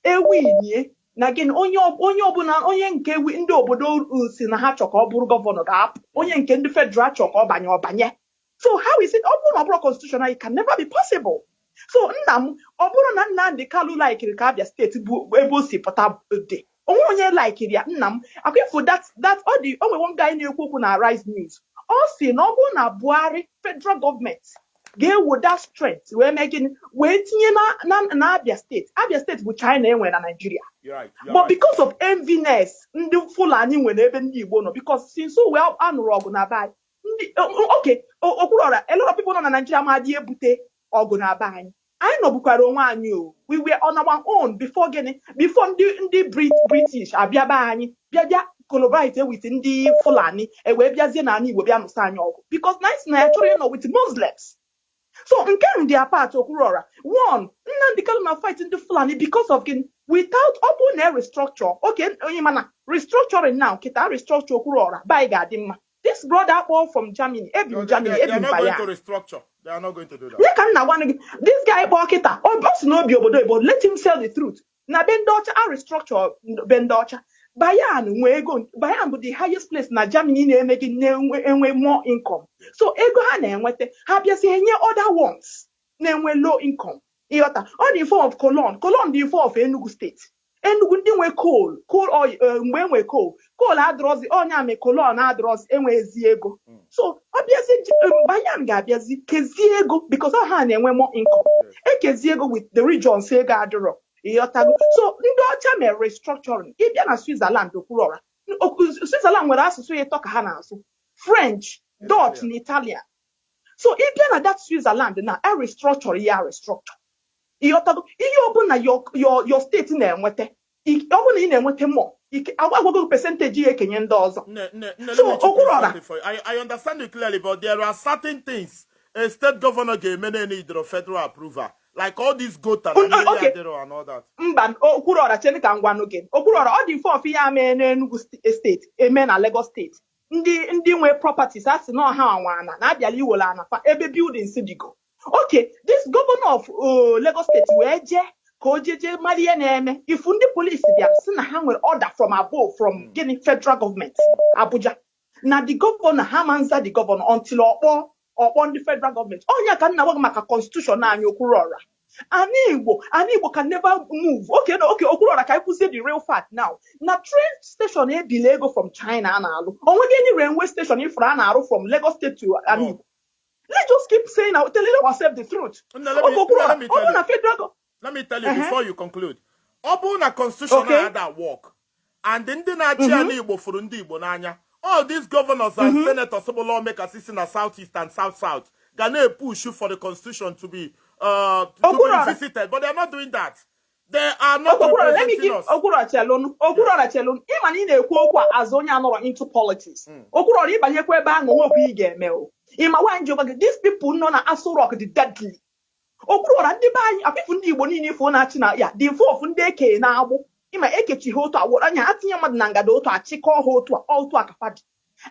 Speaker 8: Again, onye nke ndị obodo si na ha chọka ọ bụrụ gọvanọ ga-apụ onye nke ndị federal chọka ọ banye. So how is it ọbụrụ constitutional? It can never be possible. So nna m ọ bụrụ na Nnamdi Kanu laikiri ka Abia steeti bụ ebe o si pụta dị onye laikiri ya nna m for that all the only one guy na-ekwu okwu na Rise News ọ si na ọ bụrụ na Buhari federal government with that strength we're making tinye na Abia State bụ China enwe na Nigeria. But because of enviness ndị Fulani nwere ebe ndị Igbo nọ because since we anụrụ ọgụ na bai okay Okurora a lot of people nọ na Nigeria ma dị ebute ọgụ na bai anyị nọbukwara onwe anyị o we were on our own before ndị British abịa be anyị bịa collaborate with ndị Fulani wee bịazie na anyị Igbo bịa nụsa anyị ọgụ because na chọrọ with Muslims. So, in their part, Okurora, one, Nnamdi Kanu na fighting the Fulani because of without open air restructure. Okay, restructuring now, kita restructure Okurora, by Gadima. This brother all from Germany, they are not going to
Speaker 1: restructure. They are not going to do that.
Speaker 8: This guy, Bokita, boss no be obodo, but let him tell the truth. Na Bendocha, I restructure Bendocha. Bayan bụ the highest place na Germany na-enwe more income. So ego ha na-enwete ha bịazi enye other ones na-enwe low income. Ịghọta ọ dị form of Cologne dị form of Enugu State. Enugu ndị nwe coal oil mgbe enwe coal adrozi onye ame Cologne adrozi enwezi ego. So ọ bịazi Bayan ga-abịazi kezie ego because ọ ha na-enwe more income. Ekezi ego with the regions ego adịrọ. So ndị ọcha mere restructuring ịbịa na Switzerland Okurora Switzerland nwere asụsụ ịtọ ka ha na-asụ French, Dutch na Italian. So ịbịa na that Switzerland na restructure ihe ọbụla your state na-enwete ọbụla ị na-enwete more agwago percentage ya ekenye ndị ọzọ. So Okurora
Speaker 1: I understand you clearly, but there are certain things a state governor ga-eme need federal approval. Like all these goat and all that.
Speaker 8: Okurora chenika ngwanu again. Okurora all the four of ya ame na Enugu State, eme na Lagos State. Ndị nwe properties asị no ha anwana na abịala iwola anafa ebe buildings digo. Okay, this governor of Lagos State wee je ka ojeje mali ya na-eme. If ndị police bịara sị na ha nwere order from above from federal government Abuja. Na the governor ha manza the governor until upon the federal government. Onya ka nna maka constitution na anyị Okurora. Ani Igbo can never move. Okay, Okurora ka I say the real fact now. Na train station e bi Lagos from China na alu. Onwege any railway station if ra na aru from Lagos State to Ani. Let's just keep saying now, telling ourselves the truth.
Speaker 1: Let me tell you before you conclude. Obuna constitution had that work. And then na-achị ala Igbo furu ndị Igbo n'anya. All these governors and senators, lawmakers in the southeast and south, gonna push for the constitution to be revisited, but they're not doing that. They are not representing us.
Speaker 8: Okurora chelon. Even in a quote as Onya no into politics. Okurora ibanyekwa ebe ahụ nwe okwu ige eme o. Ima wanjoga these people know na Aso Rock the deadly. Okurora ndị ba anyị apifu ndị Igbo niile ifo na-achị na ya the four of ndị eke na agbụ. Ima ekechi ha otu awụrụ anya atinye mmadụ na ngada otu achịkọ ha otu akafadi.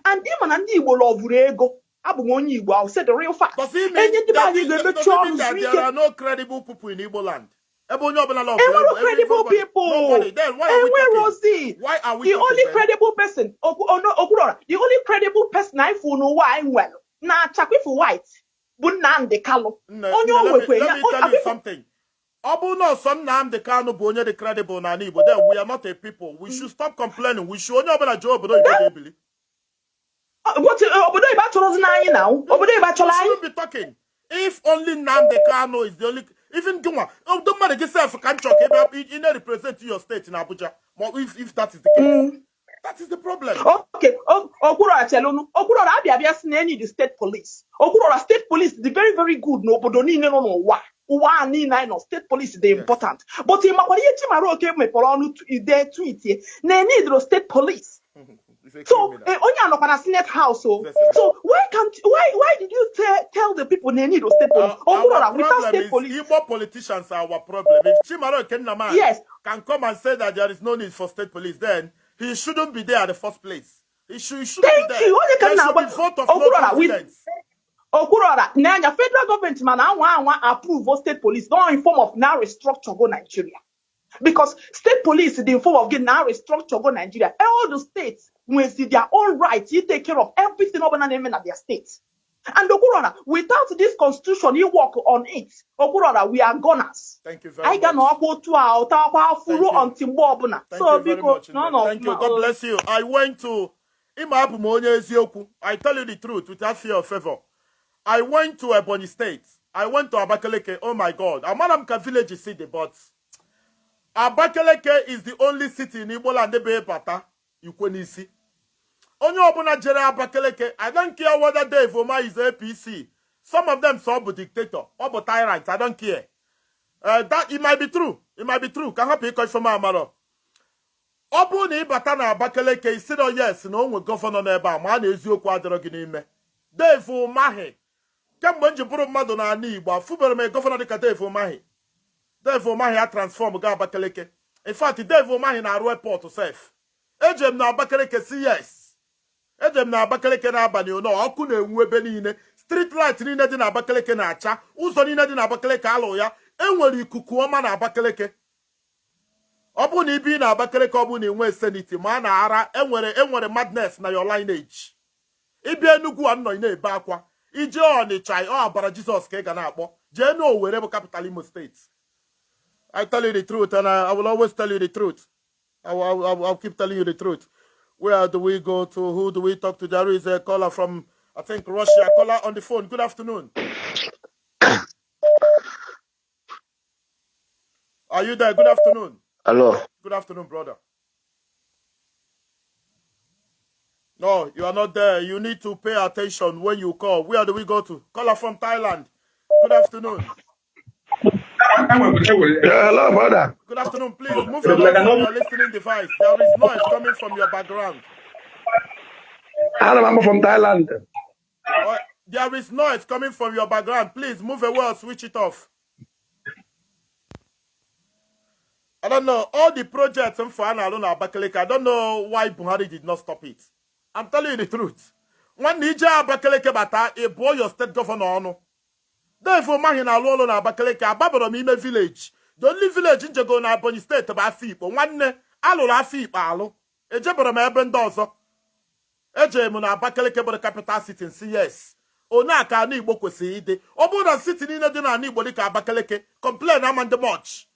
Speaker 8: And ịma na ndị Igbo lovuru ego I'll say the real fact.
Speaker 1: Does it mean that there are no credible people in Igbo land?
Speaker 8: No credible people.
Speaker 1: Nobody. Then why are we talking?
Speaker 8: Rosie?
Speaker 1: Why are we
Speaker 8: the
Speaker 1: talking?
Speaker 8: Only credible person, the only credible person I know why I'm well. Now, for white. Nnamdi Kanu.
Speaker 1: Let me tell you something. No, some Nnamdi Kanu bụ the credible na Igbo. Then we are not a people. We should stop complaining. We should only open a job.
Speaker 8: What we
Speaker 1: shouldn't be talking. If only Nnamdi Kanu is the only, even Guma, don't matter yourself can talk about you know represent your state in Abuja. But if that is the case, that is the problem.
Speaker 8: Okay. Okurora Abia need the state police. Okurora state police is very, very good. No, but don't need no state police is important. But in Makwari okay me for on there tweet they need the state police. So only an Senate house. So why did you tell the people they need the state police?
Speaker 1: Without state police, Igbo politicians are our problem. If Chimaro can come and say that there is no need for state police, then he shouldn't be there at the first place. He shouldn't be there. There should be vote of no confidence.
Speaker 8: Okurora, now your federal government man, I approve of state police, not in form of now restructure go Nigeria. Because state police is in form of getting now restructure go Nigeria. All the states, when see their own rights, you take care of everything over and at their states. And Okurora, without this constitution, you work on it. Okurora, we are goners.
Speaker 1: Thank you very much. Thank you. God bless you. I went to I tell you the truth without fear or favor. I went to Ebonyi State. I went to Abakaleke. Oh my God. Amanamka village is city, but Abakaleke is the only city in Igbo land ebe bata Ikwenisi. Onye obuna jere Abakaleke. I don't care whether Dave Oma is APC. Some of them saw a dictator or a tyrant. I don't care. That it might be true. It might be true. Can help you from Amaro. Obuni bata na Abakaleke. He said, oh yes, no one governor neba. Man is you quadroginime. Dave Omahe. Kemgbe buru mmadụ na ana Igbo afụbere m gọvanọ dịka Dave Omahi. Dave Omahi a transform ga Abakaleke. In fact, Dave Omahi na arụ airport self. Ejem na Abakaleke si yes. Ejem na Abakaleke na abalị ono ọkụ na-enwu ebe niile. Street light niile dị na Abakaleke na-acha. Ụzọ niile dị na Abakaleke alụ ya. Enwere ikuku ọma na Abakaleke. Ọ bụ na ibi na Abakaleke ọ bụ na enwe senate ma na ara enwere madness na your lineage. Ibi Enugu anọ na-ebe akwa. Ije Ọnịcha ọbara Jesus ka ị ga na-akpọ jee na Owerri bụ capital Imo State. I tell you the truth and I will always tell you the truth. I'll keep telling you the truth. Where do we go to? Who do we talk to? There is a caller from, I think, Russia. Caller on the phone. Good afternoon. Are you there? Good afternoon.
Speaker 6: Hello.
Speaker 1: Good afternoon, brother. No, you are not there. You need to pay attention when you call. Where do we go to? Caller from Thailand. Good afternoon.
Speaker 9: Hello, brother.
Speaker 1: Good afternoon. Please move away from your listening device. There is noise coming from your background.
Speaker 9: I'm from Thailand.
Speaker 1: There is noise coming from your background. Please move away or switch it off. I don't know. All the projects in Fana alone are Abakaleke. I don't know why Buhari did not stop it. I'm telling you the truth. When Nija Abakaleke bata, a boy your state governor no. Therefore, Mahina Lolo na Abakaleke, Ababaro Mime village. The only village in Jago na Ebonyi State about Fipo. One ne, Alo la Fipo alo. Ejeboro me Ebendozo. Ejemu na Abakaleke bo the capital city in CS. Ona ka ni Igbo kwesi ide. Obo na city ni na ni Igbo dika Abakaleke. Complain among much.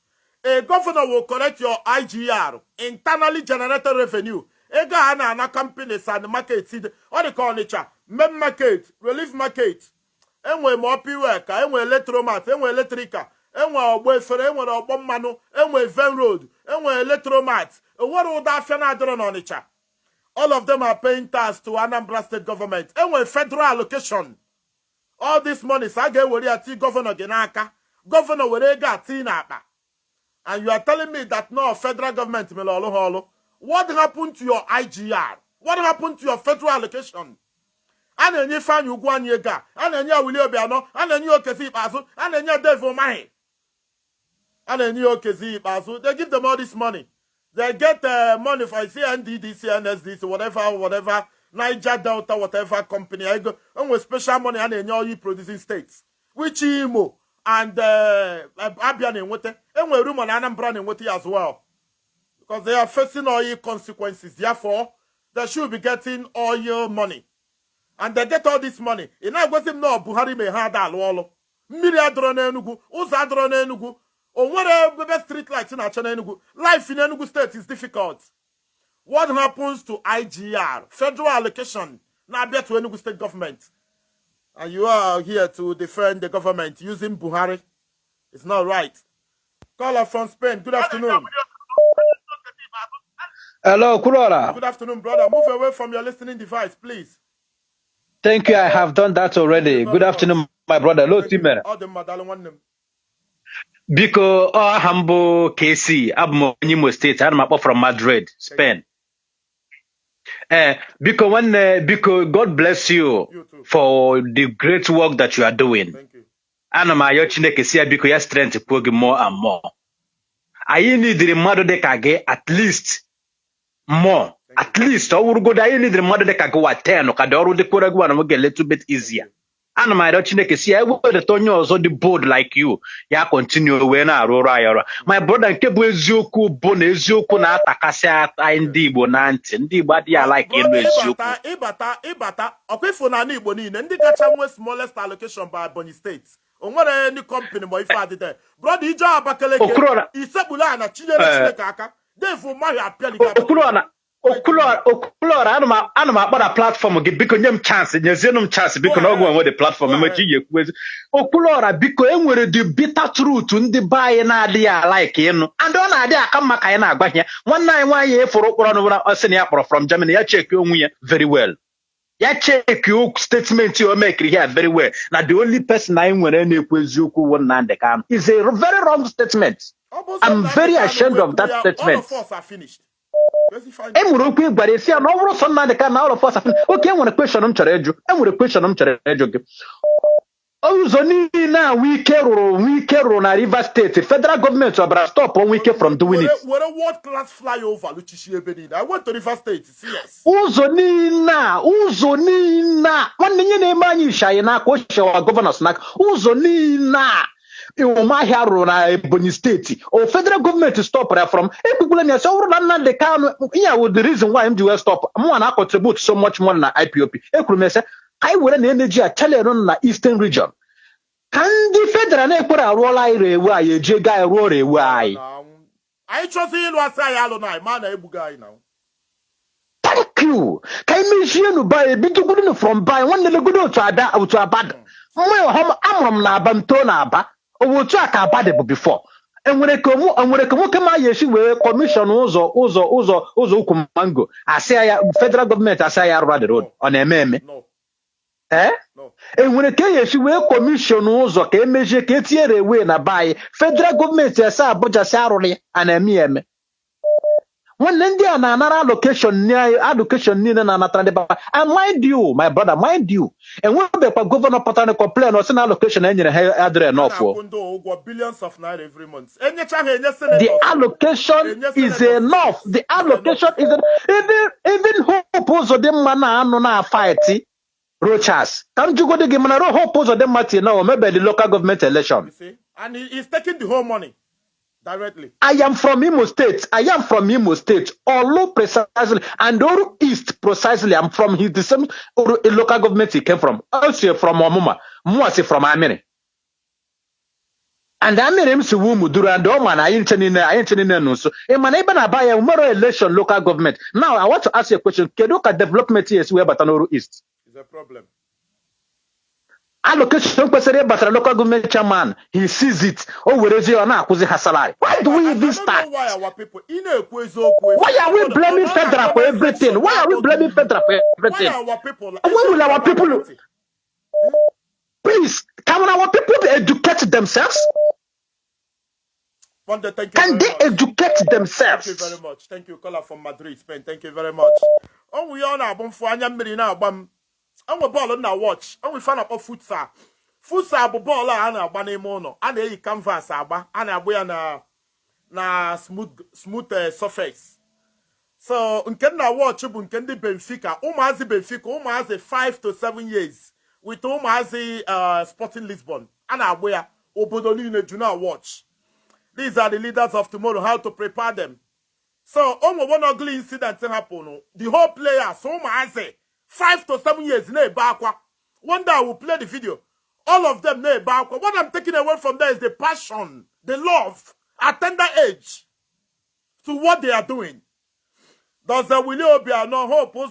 Speaker 1: A governor will correct your IGR, internally generated revenue. Ega ana companies and market or the cornicha, mem market, relief market. Enwe mopi work, enwe electromat, enwe electrica, enwe obwefere, enwe obommanu, enwe van road, enwe electromat. What would that fena dron on it? All of them are paying tax to Anambra state government. Enwe federal allocation. All this money, sage wori ati governor genaka, governor werega ati napa. And you are telling me that no federal government melolo holo. What happened to your IGR? What happened to your federal allocation? And then you find you go on your guy. And then you will be no. And then you Okezie Ikpeazu. And then you devil money. And then you Okezie Ikpeazu. They give them all this money. They get money for CNDD, CNSD, whatever. Niger Delta, whatever company. I go and with special money and in all producing states. Which Imo and Abia and Wote, and we room on Anambra and Wote as well. Because they are facing oil consequences. Therefore, they should be getting oil money. And they get all this money. And I was him no Buhari may have that wall. Miria drone Enugu, Uza drone Enugu, or whatever street lights in Enugu. Life in Enugu state is difficult. What happens to IGR, federal allocation, now Abia to Enugu state government? And you are here to defend the government using Buhari. It's not right. Caller from Spain, good afternoon.
Speaker 10: Hello, Kurora.
Speaker 1: Good afternoon, brother. Move away from your listening device, please.
Speaker 10: Thank you. I have done that already. Good afternoon, my brother. Hello, Timmer. Biko, Hambo KC, Abmo, Nimo State, I'm from Madrid, Spain. Biko, God bless you for the great work that you are doing.
Speaker 1: Thank you.
Speaker 10: Anama Yochineke Sia Biko, your strength to put more and more. I need the mother de Kage at least more. At least, I will go there. I need the mother de Kage 10 or Kadoru de Kuragua and will get a little bit easier. And my Yochineke Sia, I will the Tonyo also the board like you. Ya continue when I roll. My brother Kebu Zuku Bone Zuku na Takasa Indi Bonanti, Ndi Badi I like him.
Speaker 1: Ibata, okay for Nani Boni, and the Gachamwe smallest allocation by Bonny States. On what any company, my father there. Brother Ija Bakaleke, Isabulana, Chile, therefore, my appeal.
Speaker 10: Okulora, anuma about a platform because you chance, you zenum chance because no go on the platform. Okulora, because I'm with the bitter truth in the buy an idea like you know. And don't idea come back back here. 191 year for Okulora from Germany. I check you very well. Ya check your statement you make here very well. Now the only person I want any Ikpeazu one Nnamdi Kanu is a very wrong statement. I'm very ashamed of that statement.
Speaker 1: All of us are finished.
Speaker 10: But if you all of us are finished. Okay, I want a question I'm charged. I want a question I'm charged. Now we care on a River State. Federal government will stop on week from doing it.
Speaker 1: What a world class flyover, Lucishi. I went to River State. Yes.
Speaker 10: Uzonina. One name man you shine our governors snack. Uzonina. My hero na Bonny State or federal government to stop her from people in Nnamdi Kanu. Yeah, with the reason why MDU stop. I contribute so much more than IPOP. I will an energy at Chaleron na Eastern region. Can the federal put a roll why a guy roll why?
Speaker 1: I trust you was I alone. Man, a guy now.
Speaker 10: Thank you. Can you buy a bit good from buy one little good to a bad? I'm na Bantona ba. Owo tu akabade before. Enwere komu yeshi we commission uzo ukumango. Asaya federal government asaya road the road on ememe.
Speaker 1: No.
Speaker 10: No. Enwere yeshi we commission uzo ka emeje ka etiere we na buy federal government asa Abuja sa arụrụ an ememe. When India na another location near education need na another and mind you, my brother, mind you. And when the governor pattern complain or send allocation address enough for
Speaker 1: billions of naira every month. The
Speaker 10: allocation is enough. The allocation is even hope also them man na fight Rochas. Can't you go to give man hope also them matter now maybe the local government election.
Speaker 1: You see? And he's taking the whole money. Directly.
Speaker 10: I am from Imo State. Olu precisely. And Oru East precisely. I'm from the same local government he came from. Also from Omuma. Mwasi from Amiri. And Amiri msiwu mudura and Oman I ain't no so. Man even buy a more election local government. Now I want to ask you a question. Kedoka development is where Oru East.
Speaker 1: It's a problem.
Speaker 10: Allocation but local government chairman, he sees it. Oh, where is your salary? Why do we even start?
Speaker 1: Why our people
Speaker 10: why are we blaming federal for everything? Why are we blaming federal for everything?
Speaker 1: Why our people?
Speaker 10: When will our people please can our people educate themselves? Can they educate themselves?
Speaker 1: Thank you very much. Thank you, caller from Madrid, Spain. Thank you very much. Oh, we all know for Anya I'm a ball on our watch. And we found out futsal. Futsal ball and a banner mono. And a canvas aba. And a way na smooth surface. So Nkenda watch Bunkendi Benfica, Umazi Benfica, Umazi 5 to 7 years with Umazi Sporting Lisbon. And Abia, Obodoline do not watch. These are the leaders of tomorrow, how to prepare them. So one ugly incident happen. The whole players, Umazi 5 to 7 years, ne bakwa. One day I will play the video. All of them ne bakwa. What I'm taking away from there is the passion, the love, at tender age to what they are doing. Does the Willie Obia no hope? Do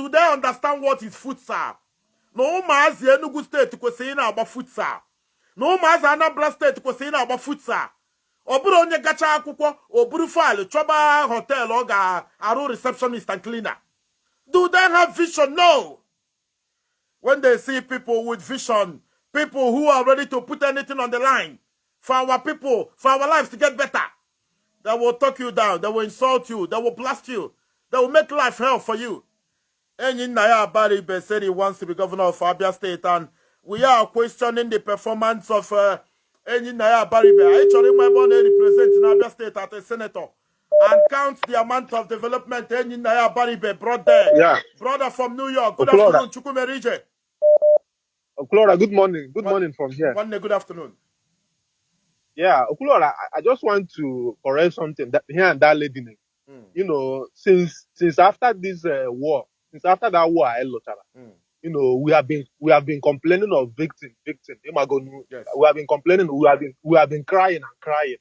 Speaker 1: they understand what is futsal? No Mazi Enugu State to say about futsal. No Mazi Anambra State to say about futsal. Oburu onye gacha akwụkwọ, oburu file, choba hotel oga aru receptionist and cleaner. Do they have vision? No. When they see people with vision, people who are ready to put anything on the line for our people, for our lives to get better. They will talk you down. They will insult you. They will blast you. They will make life hell for you. Enyin Naya Baribe said he wants to be governor of Abia State, and we are questioning the performance of Enyin Naya Baribe. I actually represent Abia State as a senator and count the amount of development Enyin Naya Baribe brought there.
Speaker 9: Yeah.
Speaker 1: Brother from New York. Good afternoon, Chukwumerije.
Speaker 9: Okulora, good morning. Good morning from here.
Speaker 1: Good afternoon.
Speaker 9: Yeah, Okulora, I just want to correct something that here and that lady. You know, since after this war, since after that war, you know, we have been complaining of victim. Yes. We have been complaining. We have been crying and crying.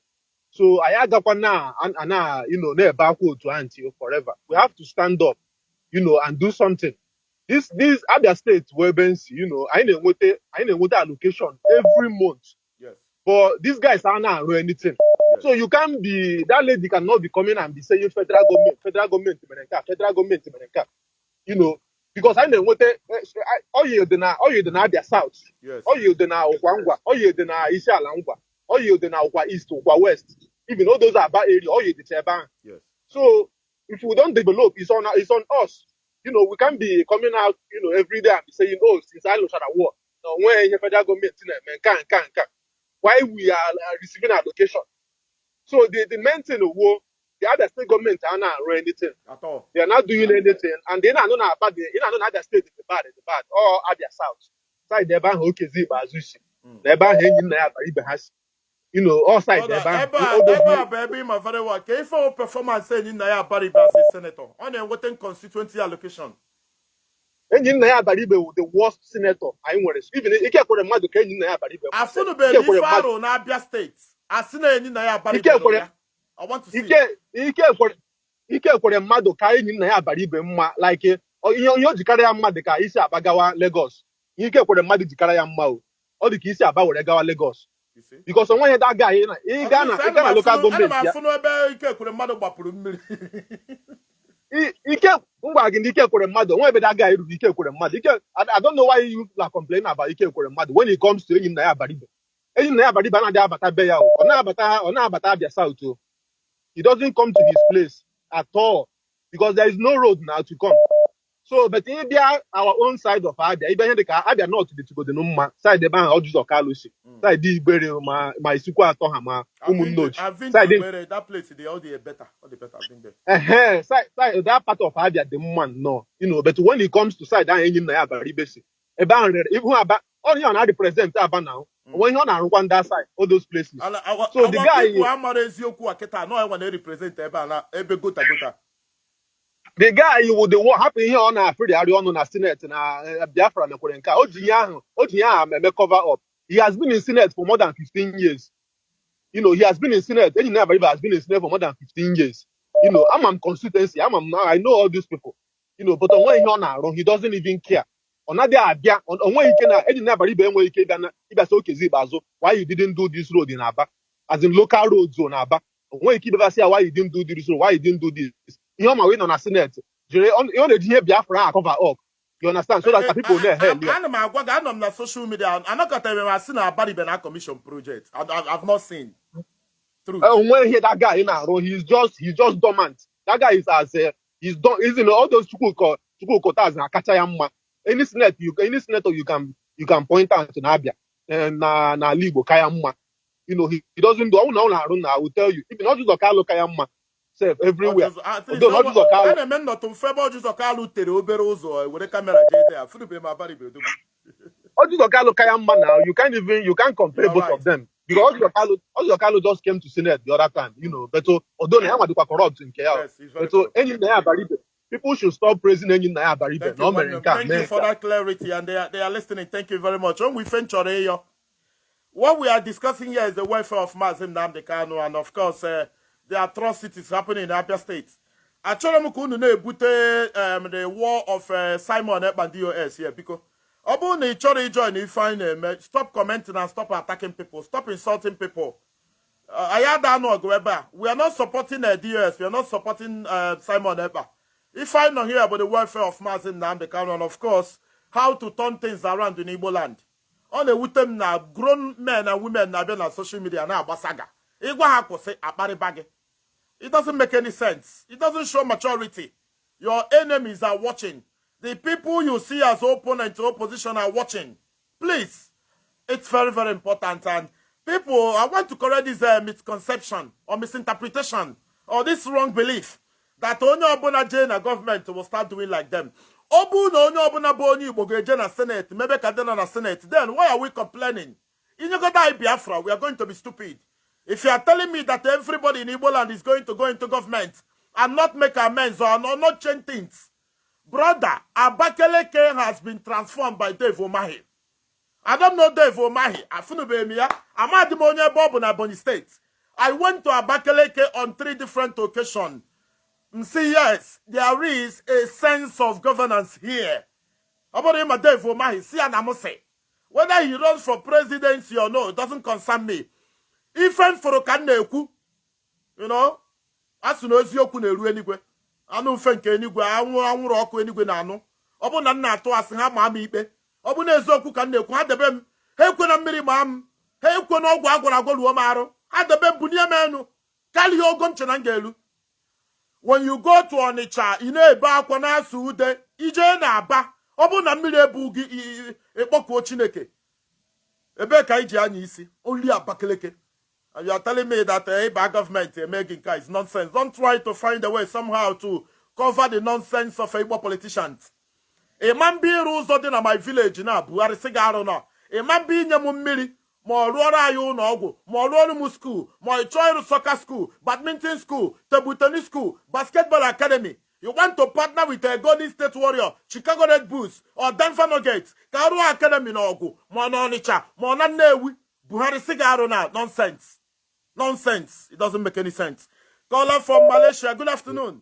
Speaker 9: So I had now and you know, never backward to anti forever. We have to stand up, you know, and do something. This Abia State weapons, you know, I know what allocation every month.
Speaker 1: Yes. But
Speaker 9: these guys are not doing anything. Yes. So you can't be, that lady cannot be coming and be saying federal government, you know, because I know what all you did Abia South,
Speaker 1: yes.
Speaker 9: All you did now Okwangwa, all you did now Isialangwa, all you did now Okwa East, Okwa West, even all those are bad area, all you did Cheban.
Speaker 1: Yes.
Speaker 9: So if we don't develop, it's on us. You know, we can't be coming out, you know, every day and be saying, oh, since I lost at a war, no, when the federal government, can. Why we are receiving allocation. So the main thing of war, the other state government are not doing anything.
Speaker 1: At all.
Speaker 9: They are not doing anything. And they are not about other state is the bad, or Abia South. Side they ban Okezie Bazushi. They ban hanging there, you know, all sides they ban.
Speaker 1: Baby, my father, what? If our performance in Naya Baribe as a senator on a what constituency allocation?
Speaker 9: Enyin Naya Baribe the worst senator I want. Even if you for the mad to Enyin Naya Baribe.
Speaker 1: I've seen the Faro na Abia State. I've seen Enyin Naya Baribe. I want to see. He care for the mad to Enyin Naya Baribe like you jikara mad ka isi Abagawa Lagos. He care for the mad jikara yamma. All the isi Aba Legawa Lagos. Because someone that guy he Ghana local government. He care for the mad bapuru. Ike Ngwagin Ike Kuremado, when that guy Ike Kuremado. I don't know why you are complaining about Ike Kuremado when it comes to Enyin Naya Baribe. Enyin Naya Baribe na dia bata beya o. Ona bata Abia South o. He doesn't come to his place at all because there is no road now to come. So, but in our own side of Abia, even the Abia North to go the number side the ban all just okalusi. Side di bere my sikwa atohama umunoji. I've been to that place all the better. I've been
Speaker 9: there. Side that part of Abia the man no, you know, but when it comes to side that Enyin Naya Baribe even about only on the president Aba now. When you on that side, all those places. So the guy
Speaker 1: no, I want to represent Ebe Gota.
Speaker 9: The guy with the what happened here on a pretty on a Senate and Biafra and Korenka. Ojiya cover up. He has been in Senate for more than 15 years. You know, he has been in Senate. Enyin Naya Baribe has been in Senate for more than 15 years. You know, I'm on constituency. I know all these people. You know, but on when he on he doesn't even care. On that Abia, on when he can Enyin Naya Baribe when he can Ikpeazu, why you didn't do this road in Aba, as in local roads on Aba. When you keep ever say why you didn't do this road, why you didn't do this. You my way on a Senate. You only hear Biafra cover up. You understand? So that people there help.
Speaker 1: I'm on social media. I'm not going to see a Baribe commission project. I've not seen. True.
Speaker 9: When he that guy in Aro, he's just dormant. That guy is he's done. He's in all those school quotas na Kachayamma. Any senator you can point out to Abia and na Libo Kayamma. You know he doesn't do. I will tell you. If not just Kayamma. safe everywhere.
Speaker 1: At least
Speaker 9: Although not just Okalu.
Speaker 1: I remember not to favor just Okalu tere obere ụzọ with the camera there. Funu be my body be do.
Speaker 9: Oji Okalu Kayamba now, you can't compare both of them. Because Oji Okalu just came to Senate the other time, you know. But although they are corrupt in chaos. But so any people should stop praising any Naya Baribe.
Speaker 1: Thank you for that clarity, and they are listening. Thank you very much. We venture what we are discussing here is the welfare of Mazi Nnamdi Kanu, and of course the atrocities happening in Abia State. Actually, the war of Simon and DOS here because stop commenting and stop attacking people, stop insulting people. We are not supporting DOS, we are not supporting Simon Eba. If I know here about the welfare of Mazi Nnamdi Kanu, and of course how to turn things around in Igbo land. On the them now, grown men and women now on social media now basaga. It doesn't make any sense. It doesn't show maturity. Your enemies are watching. The people you see as opponents to opposition are watching. Please, it's very, very important. And people, I want to correct this misconception or misinterpretation or this wrong belief that only Obuna Jane government will start doing like them. Obu no onye obuna boni Igbo na Senate, maybe Kadena na Senate. Then why are we complaining? In Biafra, we are going to be stupid. If you are telling me that everybody in Igbo land is going to go into government and not make amends or not change things, brother, Abakaleke has been transformed by Dave Omahi. I don't know Dave Omahi. Amadimonya Bobo na Bonny State. I went to Abakaleke on 3 different occasions. See, yes, there is a sense of governance here. About him, Dave Omahi, see, and I say, whether he runs for presidency or no, it doesn't concern me. Even for Okaneku, you know, as soon as you can anyway, I don't think anywhere, I won't rock anywhere now. Obuna Nato as Hamami, Obuna Zoku Kaneku, had the bem, Hekuna Miri Mam, Hekuno Guagua Maro, had the bem Bunia Manu, Kalio Gonchanangelu. When you go to Onitsha, you know about Kwana Sude, Ije na ba, Obuna Mire Bugi, Eboko Chineke. Ebeka Iji isi, only a Bakeleke. And you are telling me that a government making is nonsense. Don't try to find a way somehow to cover the nonsense of Igbo politicians. A man be rules in my village now, Buhari Sigaro now. A man be Nyamumili. More rural you know, more rural school, more child soccer school, badminton school, table tennis school, basketball academy. You want to partner with a Golden State Warrior, Chicago Red Bulls, or Denver Nuggets, Karu Academy no more Nonicha, more Nanewi, Buhari Sigaro now. Nonsense. Nonsense. It doesn't make any sense. Caller from Malaysia. Good afternoon.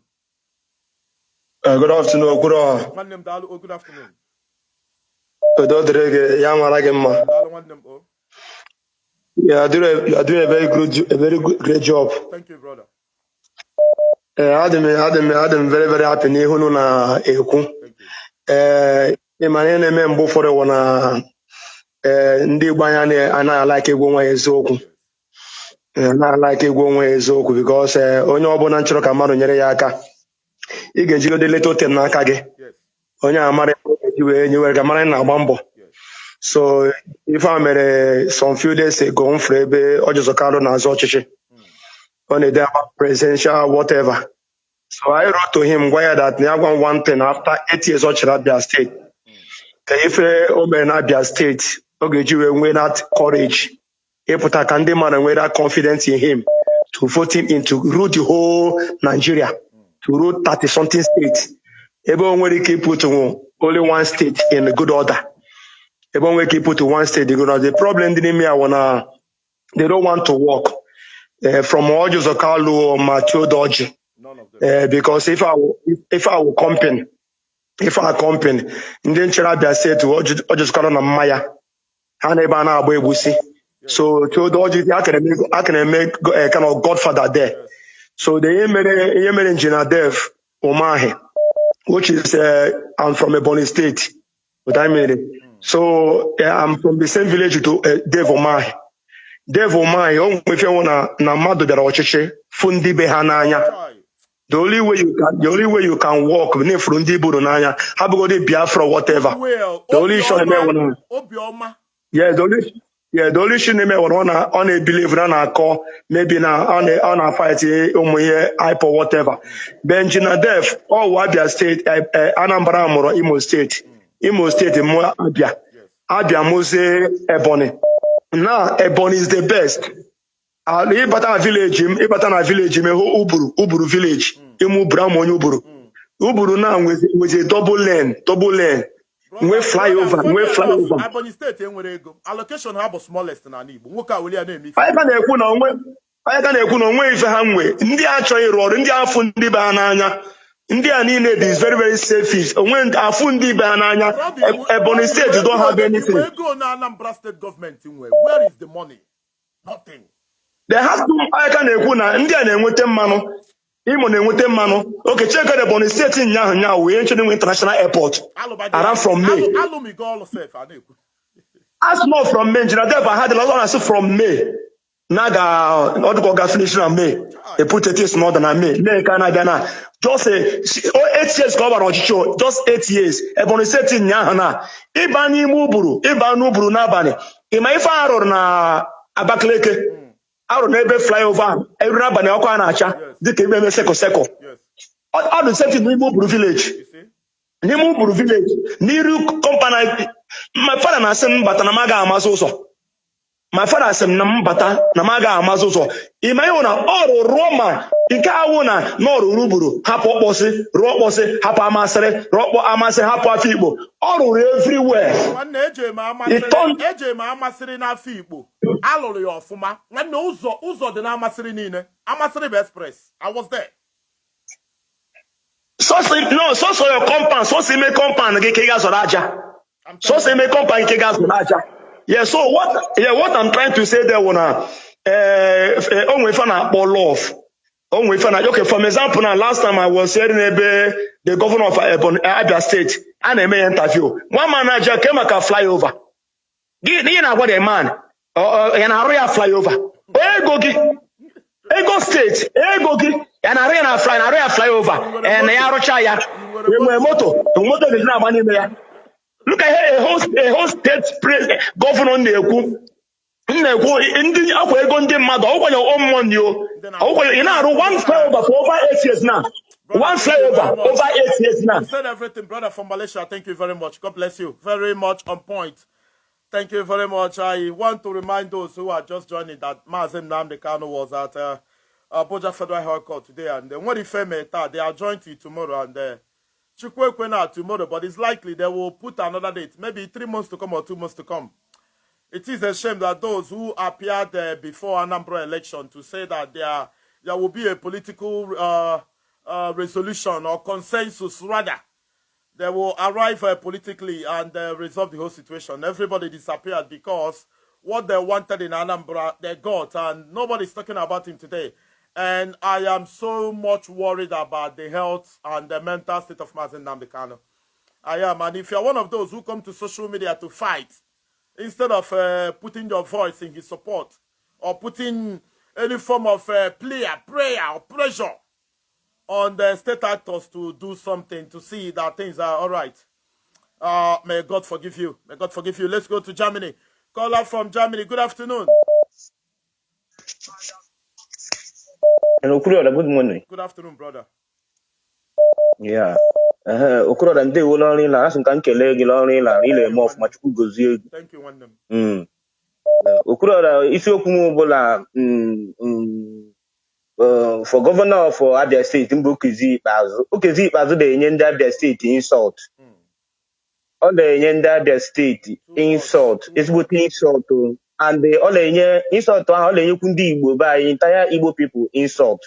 Speaker 11: Good afternoon.
Speaker 1: Good afternoon.
Speaker 11: Yeah, you are doing a very great job.
Speaker 1: Thank you, brother.
Speaker 11: Adam very, very happy. Na eku. Imane na membo for wana ndi gbanya ana like egwu nwa eziokwu. Na like egwu nwa eziokwu because onye ọbụla nchọrọ ka mmadụ nyere ya aka. Ị ga-ejigode leta otem n'aka gị. Onye amara ejiwe nyewe ka mara na agba mbọ. So if I made some few days ago on Frebe or just a card on Azochichi on a day presidential whatever. So I wrote to him why that never one thing after 8 years of Abia State. If Omen Abia State, Okezie with that courage, he put a candyman and with that confidence in him to vote him in to rule the whole Nigeria, to rule 30-something states. Everyone will keep putting only one state in good order. Even when people to one state, the problem didn't mean they don't want to walk from Ojo Zakalu or Matthew Dodge. Because if I will company, then Cherabia said to Ojo Zakalu na Maya, Hanebana Abuebusi. So to Dodge, I can make a kind of godfather there. So the Yemen engineer Dev Omahe, which is I'm from a Bonny State, but I made it. So I'm from the same village to Dave Omahi. Dave Omahi, if you wanna na mado dara ochiche, fundi behananya. The only way you can walk, ne fundi buru nanya. Habu go de Biafra whatever. The only issue I wanna. Yes, Yeah, the only thing they want on a believe na call maybe na on a fight hype or whatever. Benjina Def or Abia State, Anambra Moro, Imo State, Imo State, Mo Abia, Abia Mose Ebony. Now Ebony is the best. Ibata village, Ibata village, Uburu village, Imu Brahmo Uburu. Uburu now with a double lane. We fly over.
Speaker 1: Ebonyi State enwere ego. Allocation ha bụ smallest na Igbo. Nwoke a weli na-eme ife.
Speaker 11: Anyị ka na-ekwu na onwe ife ha nwe. Ndị achọghị ịrụ ọrụ, ndị afụ ndị be ha n'anya. Ndị a niile dị very very selfish. Onwe afụ ndị be ha n'anya. Ebonyi State don't have anything.
Speaker 1: Ego na Anambra State government nwe. Where is the money? Nothing.
Speaker 11: They have to. Anyị ka na-ekwu na ndị a na-enweta mmanụ. Imo na-enweta mmanụ. Okay, check out Ebonyi State nyaahụ wee nchebe international airport. Around from May. As not from May, I had a lot of from May. Naga, not go finish in May. They put it is more than a May. May Canada. Just 8 years cover on show. Just 8 years. Ebonyi State nyahana. Ibani Muburu nabane. Imaifa aro na Abakaleke. Aro na ebe flyover. Every nabane okwa na acha. Dike ebe seko. All the same thing Muburu village. Nimuburu village. Niru company. My father na sem bata na maga amazoso. My father sem na mbata na maga amazoso. Imayona oro Roma. Nke awuna n'ọrụ ruburu hapụ okposi hapụ amasịrị rọkpọ amasị hapụ afọ Igbo ọ rụrụ everywhere.
Speaker 1: Nwanne eje ma amasịrị n'afọ Igbo alụrụ ya ọfụma. Nwanne ụzọ dị na amasịrị niile. Amasịrị bụ express. I was there.
Speaker 11: So your compound, so say me compound ke ga zoro aja. So say me compound ke ga zoro aja. Yeah, so what I'm trying to say there wanna onwe fa na akpọ love. Okay, for example, now last time I was hearing the governor of Abia State, and I made an interview. One manager came like a flyover. You know what a man, and a real flyover. Ego State, and a real flyover, and a rochaya. Moto is not money there. Look at a whole state governor there. One flyover for over 8 years now. One flyover over 8 years now.
Speaker 1: You said everything, brother from Malaysia. Thank you very much. God bless you. Very much on point. Thank you very much. I want to remind those who are just joining that Mazi Nnamdi Kanu was at Abuja Federal High Court today, and when they are joined to tomorrow, and Chukwuekwena tomorrow, but it's likely they will put another date, maybe 3 months to come or 2 months to come. It is a shame that those who appeared before Anambra election to say that there will be a political resolution or consensus, rather, they will arrive politically and resolve the whole situation. Everybody disappeared because what they wanted in Anambra, they got, and nobody's talking about him today. And I am so much worried about the health and the mental state of Mazi Nnamdi Kanu. I am, and if you're one of those who come to social media to fight, instead of putting your voice in his support or putting any form of prayer or pressure on the state actors to do something to see that things are all right. May God forgive you. May God forgive you. Let's go to Germany. Caller from Germany. Good afternoon.
Speaker 12: Hello, good morning.
Speaker 1: Good afternoon, brother.
Speaker 12: Yeah. Okoro nde wolori la asun kan kele gi lori la ile mo of machu gozie.
Speaker 1: Thank you one them.
Speaker 12: Okoro isi okwu mu bola for governor for Abia State Okezie Ikpeazu dey enye ndị Abia State insult. Ọ na-enye ndị Abia State insult, ezigbo insult, and ọ na-enye insult ahụ ọ na-enyekwu ndị Igbo by entire Igbo people insult.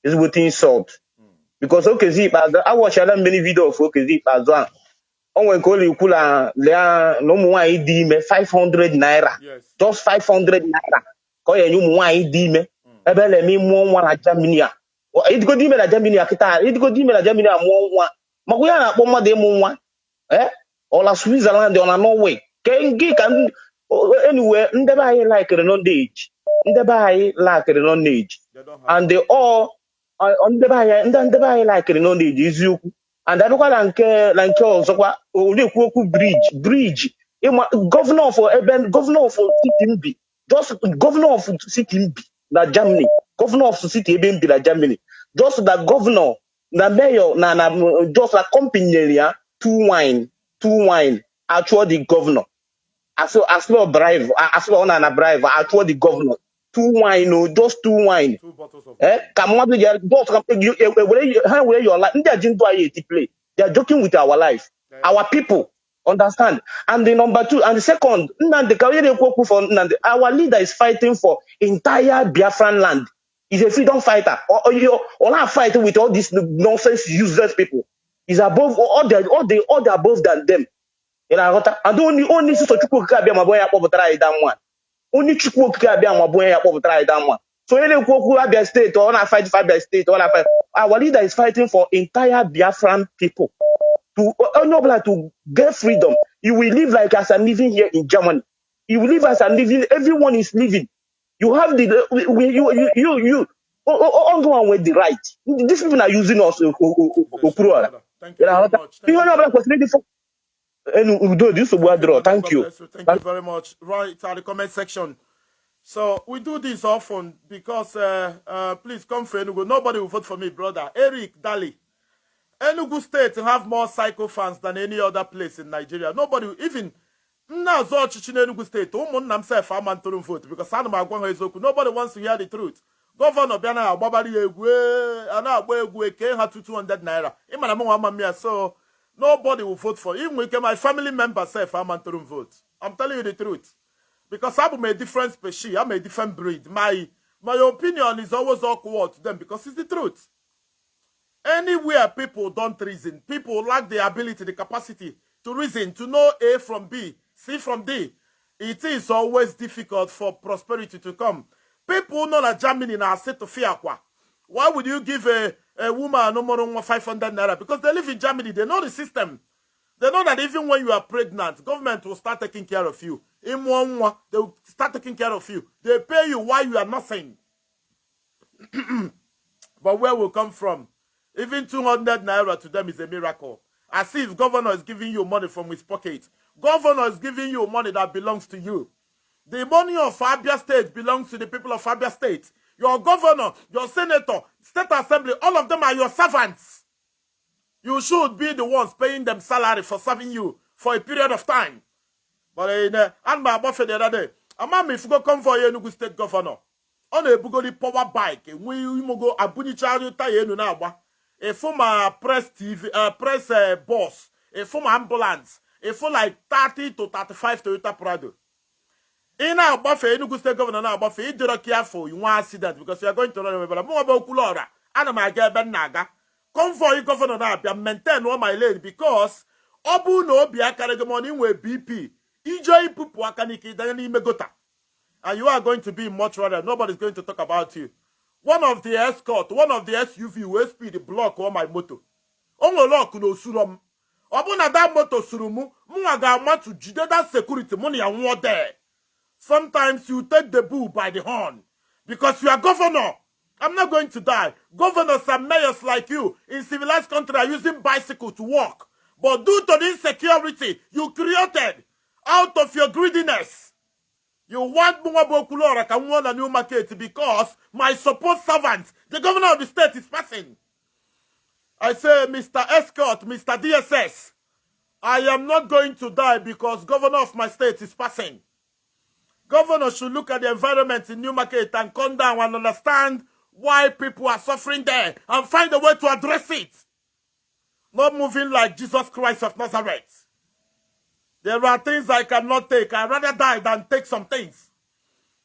Speaker 12: Ezigbo insult. Because Okezie Ikpeazu, I watched many videos of Okezie Ikpeazu. On when calling Kula, no more idime 500 naira. Just 500 naira. Call you more idime. Ebele me more one at Jaminia. It go dime la Jaminia kita. It go dime la Jaminia more one. Maguya na poma de more one. Or la Switzerland on a Norway. Can anywhere. Ndeba like a non-age. Ndeba like a non-age. And they all. On the buy like no need is you and I don't like also bridge Governor for Eben, governor for City, just governor of City na Germany, governor of City Eben na Germany, just the governor, the mayor, na just a company area, two wine, actually the governor. As well bribe, as well on a bribe, actually the governor. Two wine, no, just two wine.
Speaker 1: 2 bottles of
Speaker 12: Come on, where your life, play. They are joking with our life, our people. Understand? And the number two, and the second, our leader is fighting for entire Biafran land. He's a freedom fighter. Or not fighting with all these nonsense, useless people. He's above all the above than them. And only so only Chukwu Abia Mabuya Abia that one. So any Abia State or not fight for Abia State or not fight. Our leader is fighting for entire Biafran people to get freedom. You will live like as I'm living here in Germany. You will live as I'm living. Everyone is living. You have on the one with the right. These people are using us.
Speaker 1: Thank you very much.
Speaker 12: Thank you.
Speaker 1: Thank you very much. Right at the comment section. So we do this often because please come for Enugu. Nobody will vote for me, brother. Eric Dali. Enugu State have more psycho fans than any other place in Nigeria. Nobody, even Enugu State, vote because nobody wants to hear the truth. Governor Biana Babari Egwe, 200 naira. So nobody will vote for him. My family members say vote. I'm telling you the truth. Because I'm a different species, I'm a different breed. My opinion is always awkward to them because it's the truth. Anywhere people don't reason, people lack the ability, the capacity to reason, to know A from B, C from D. It is always difficult for prosperity to come. People know that Germany now set to fear. Why would you give a woman no more than 500 naira? Because they live in Germany, they know the system. They know that even when you are pregnant, government will start taking care of you. In one, they will start taking care of you. They pay you while you are nothing. But where will come from? Even 200 naira to them is a miracle. As if governor is giving you money from his pocket. Governor is giving you money that belongs to you. The money of Abia State belongs to the people of Abia State. Your governor, your senator, state assembly, all of them are your servants. You should be the ones paying them salary for serving you for a period of time. But and my boss the other day, I'm if you go come for Enugu State governor. On a Bugoli power bike, we go Abunicharu Tayenu Nawa. A former press TV, press boss, a former ambulance, a for like 30 to 35 Toyota Prado. In our buffet, Enugu State Governor now buffet, you do not care for you want accident because you are going to run away. But more about Kulora, and my girl Ben Naga. Come for you, Governor now, maintain all my lane because Obu no be a carry with BP. EJ Pupu Akaniki, then Megota. And you are going to be much rather. Nobody's going to talk about you. One of the escort, one of the SUV will speed block on my motor. Ongo lock no surum. Obuna that motor surumu, muaga matu jide that security money and war there. Sometimes you take the bull by the horn. Because you are governor. I'm not going to die. Governors and mayors like you in civilized country are using bicycle to walk. But due to the insecurity you created out of your greediness, you want Muabokulora can want a new market because my support servants, the governor of the state is passing. I say, Mr. Escort, Mr. DSS, I am not going to die because governor of my state is passing. Governor should look at the environment in Newmarket and come down and understand why people are suffering there and find a way to address it. Not moving like Jesus Christ of Nazareth. There are things I cannot take. I'd rather die than take some things.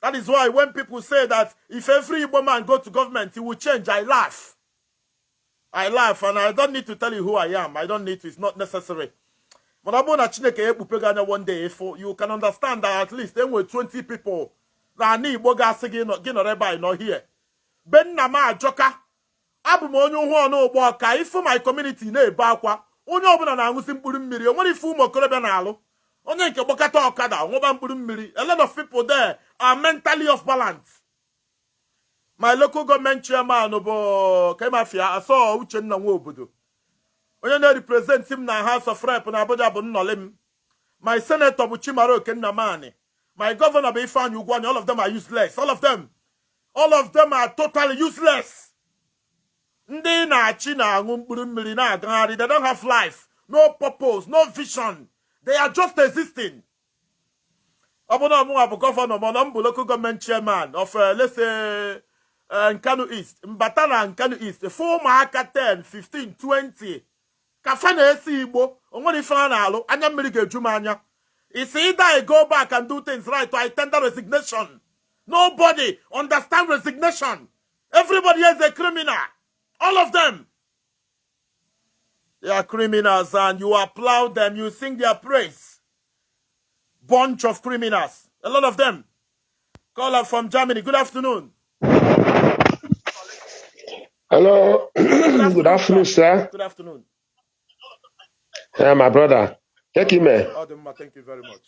Speaker 1: That is why when people say that if every Igbo man go to government, he will change, I laugh. I laugh, and I don't need to tell you who I am. I don't need to. It's not necessary. But one day, if you can understand that at least there were 20 people that need not here. Ben Nama Joka, Abumonyo no Waka, if for my community ne Bakwa, only open an Angusim Purim Miri, only Fumo Korebanalo, only Kabokata Okada, Woban Purim Miri. A lot of people there are mentally off balance. My local government chairman, Obo Kemafia, I saw Uchenna Wobudu. When you represent him in the House of Rep and Abuja Bunolim. My senator Buchimaro Kennamani. My governor Beifan Ugwani, all of them are useless. All of them. All of them are totally useless. They don't have life, no purpose, no vision. They are just existing. Governor, local government chairman of, let's say, Nkanu East, Mbatana Nkanu East, the former Aka 10, 15, 20. Kafana esi Igbo, onwere ife na alụ, anya mmiri ga-eju anya. It's either I go back and do things right or I tender resignation. Nobody understand resignation. Everybody is a criminal. All of them. They are criminals and you applaud them, you sing their praise. Bunch of criminals. A lot of them. Caller from Germany. Good afternoon.
Speaker 13: Hello. Good afternoon, sir.
Speaker 1: Good afternoon.
Speaker 13: Yeah, my brother. Thank you, man.
Speaker 1: Thank you very much.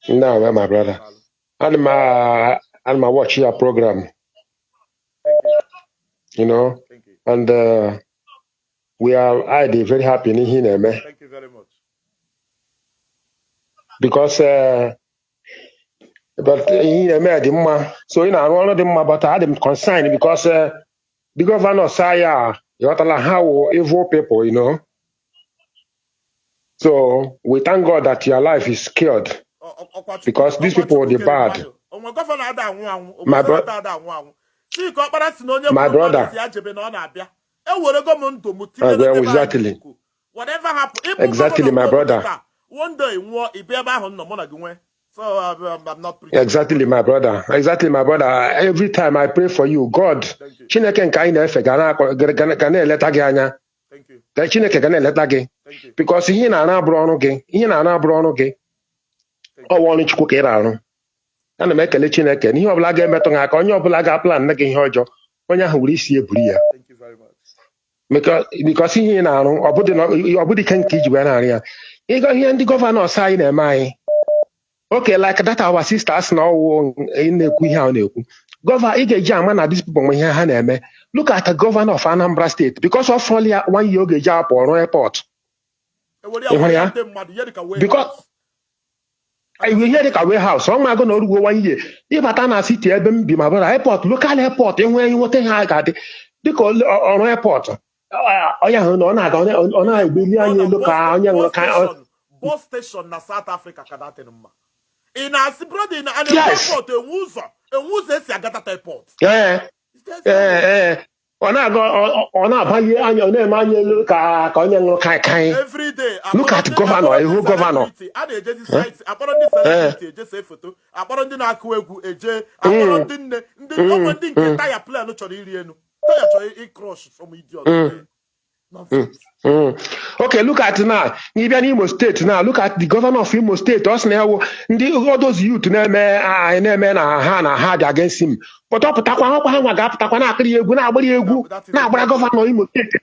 Speaker 13: No, my brother. I'm watch your program.
Speaker 1: Thank you.
Speaker 13: You know,
Speaker 1: thank you.
Speaker 13: And we are very happy in here, man.
Speaker 1: Thank you very much.
Speaker 13: Because but he made him so you know one of them but I am concerned because the governor Saya you how evil people, you know. So we thank God that your life is cured. Because these people are the bad. My brother. Exactly.
Speaker 1: Whatever happened.
Speaker 13: Exactly, my brother.
Speaker 1: One day, so I'm not preaching.
Speaker 13: Exactly, my brother. Exactly, my brother. Every time I pray for you, God. Thank you. Because he na abrono gị. Ihe na abrono gị. Ọ wọnụ Chukwu ka ị na-arụ. Ana m ekele Chineke n'ihe ọbụla ga-emetụ gị aka onye ọbụla ga-aplan gị ihe ọjọọ onye ahụ were isi eburu ya. Because ihe na-arụ ọ bụdị ike nke iji wee na-arụ ya. Ịga ihe ndị gọvanọs anyị na-eme anyị. Okay, like that our sisters na ọwụ na-ekwu ihe ahụ na-ekwu. Gọvanọ ị ga-eji ama na these people nwe ihe ha na-eme. Look at the governor of Anambra State because of only 1 year ọ ga-eji apụ ọrụ airport. Because ihe dịka warehouse ọ mago na orugo 1 year ịbata na city ebe m bi ma bụrụ airport local airport enwe nweta ha ga-adị dịka ọrụ airport onye ahụ na ọ na-egbeli anyị elu ka onye nwere ka
Speaker 1: bus station na South Africa ka datin mma in as brother in an airport enwuzo esi agata airport ọ na-abanye anya ọ na-eme anya elu ka onye nwere kai every day.
Speaker 13: Look at governor ihu governor
Speaker 1: a na-ejezi site akpọrọ ndị celebrity eje see foto akpọrọ ndị na-akụ egwu eje akpọrọ ndị nne ndị nke taya plan chọrọ iri enu taya chọrọ crush some idiot.
Speaker 13: Okay, look at now. Even Imo State now. Look at the governor of Imo State. Us now, all those youth na hard against him. But up takwa na akiri egwu na agbari egwu na agbara governor Imo State.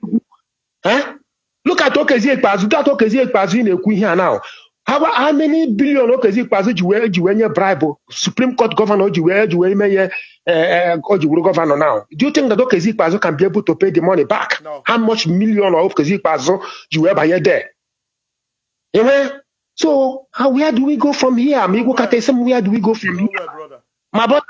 Speaker 13: Look at Okezie Ikpeazu. That Okezie Ikpeazu na-ekwu ihe now. How many billion Okezie Ikpeazu ji wee nye bribe Supreme Court governor ji wee menye governor now? Do you think that Okezie Ikpeazu can be able to pay the money back?
Speaker 1: No.
Speaker 13: How much million of Okezie Ikpeazu ji wee banye there? So where do we go from here? Where do we go from here? My brother,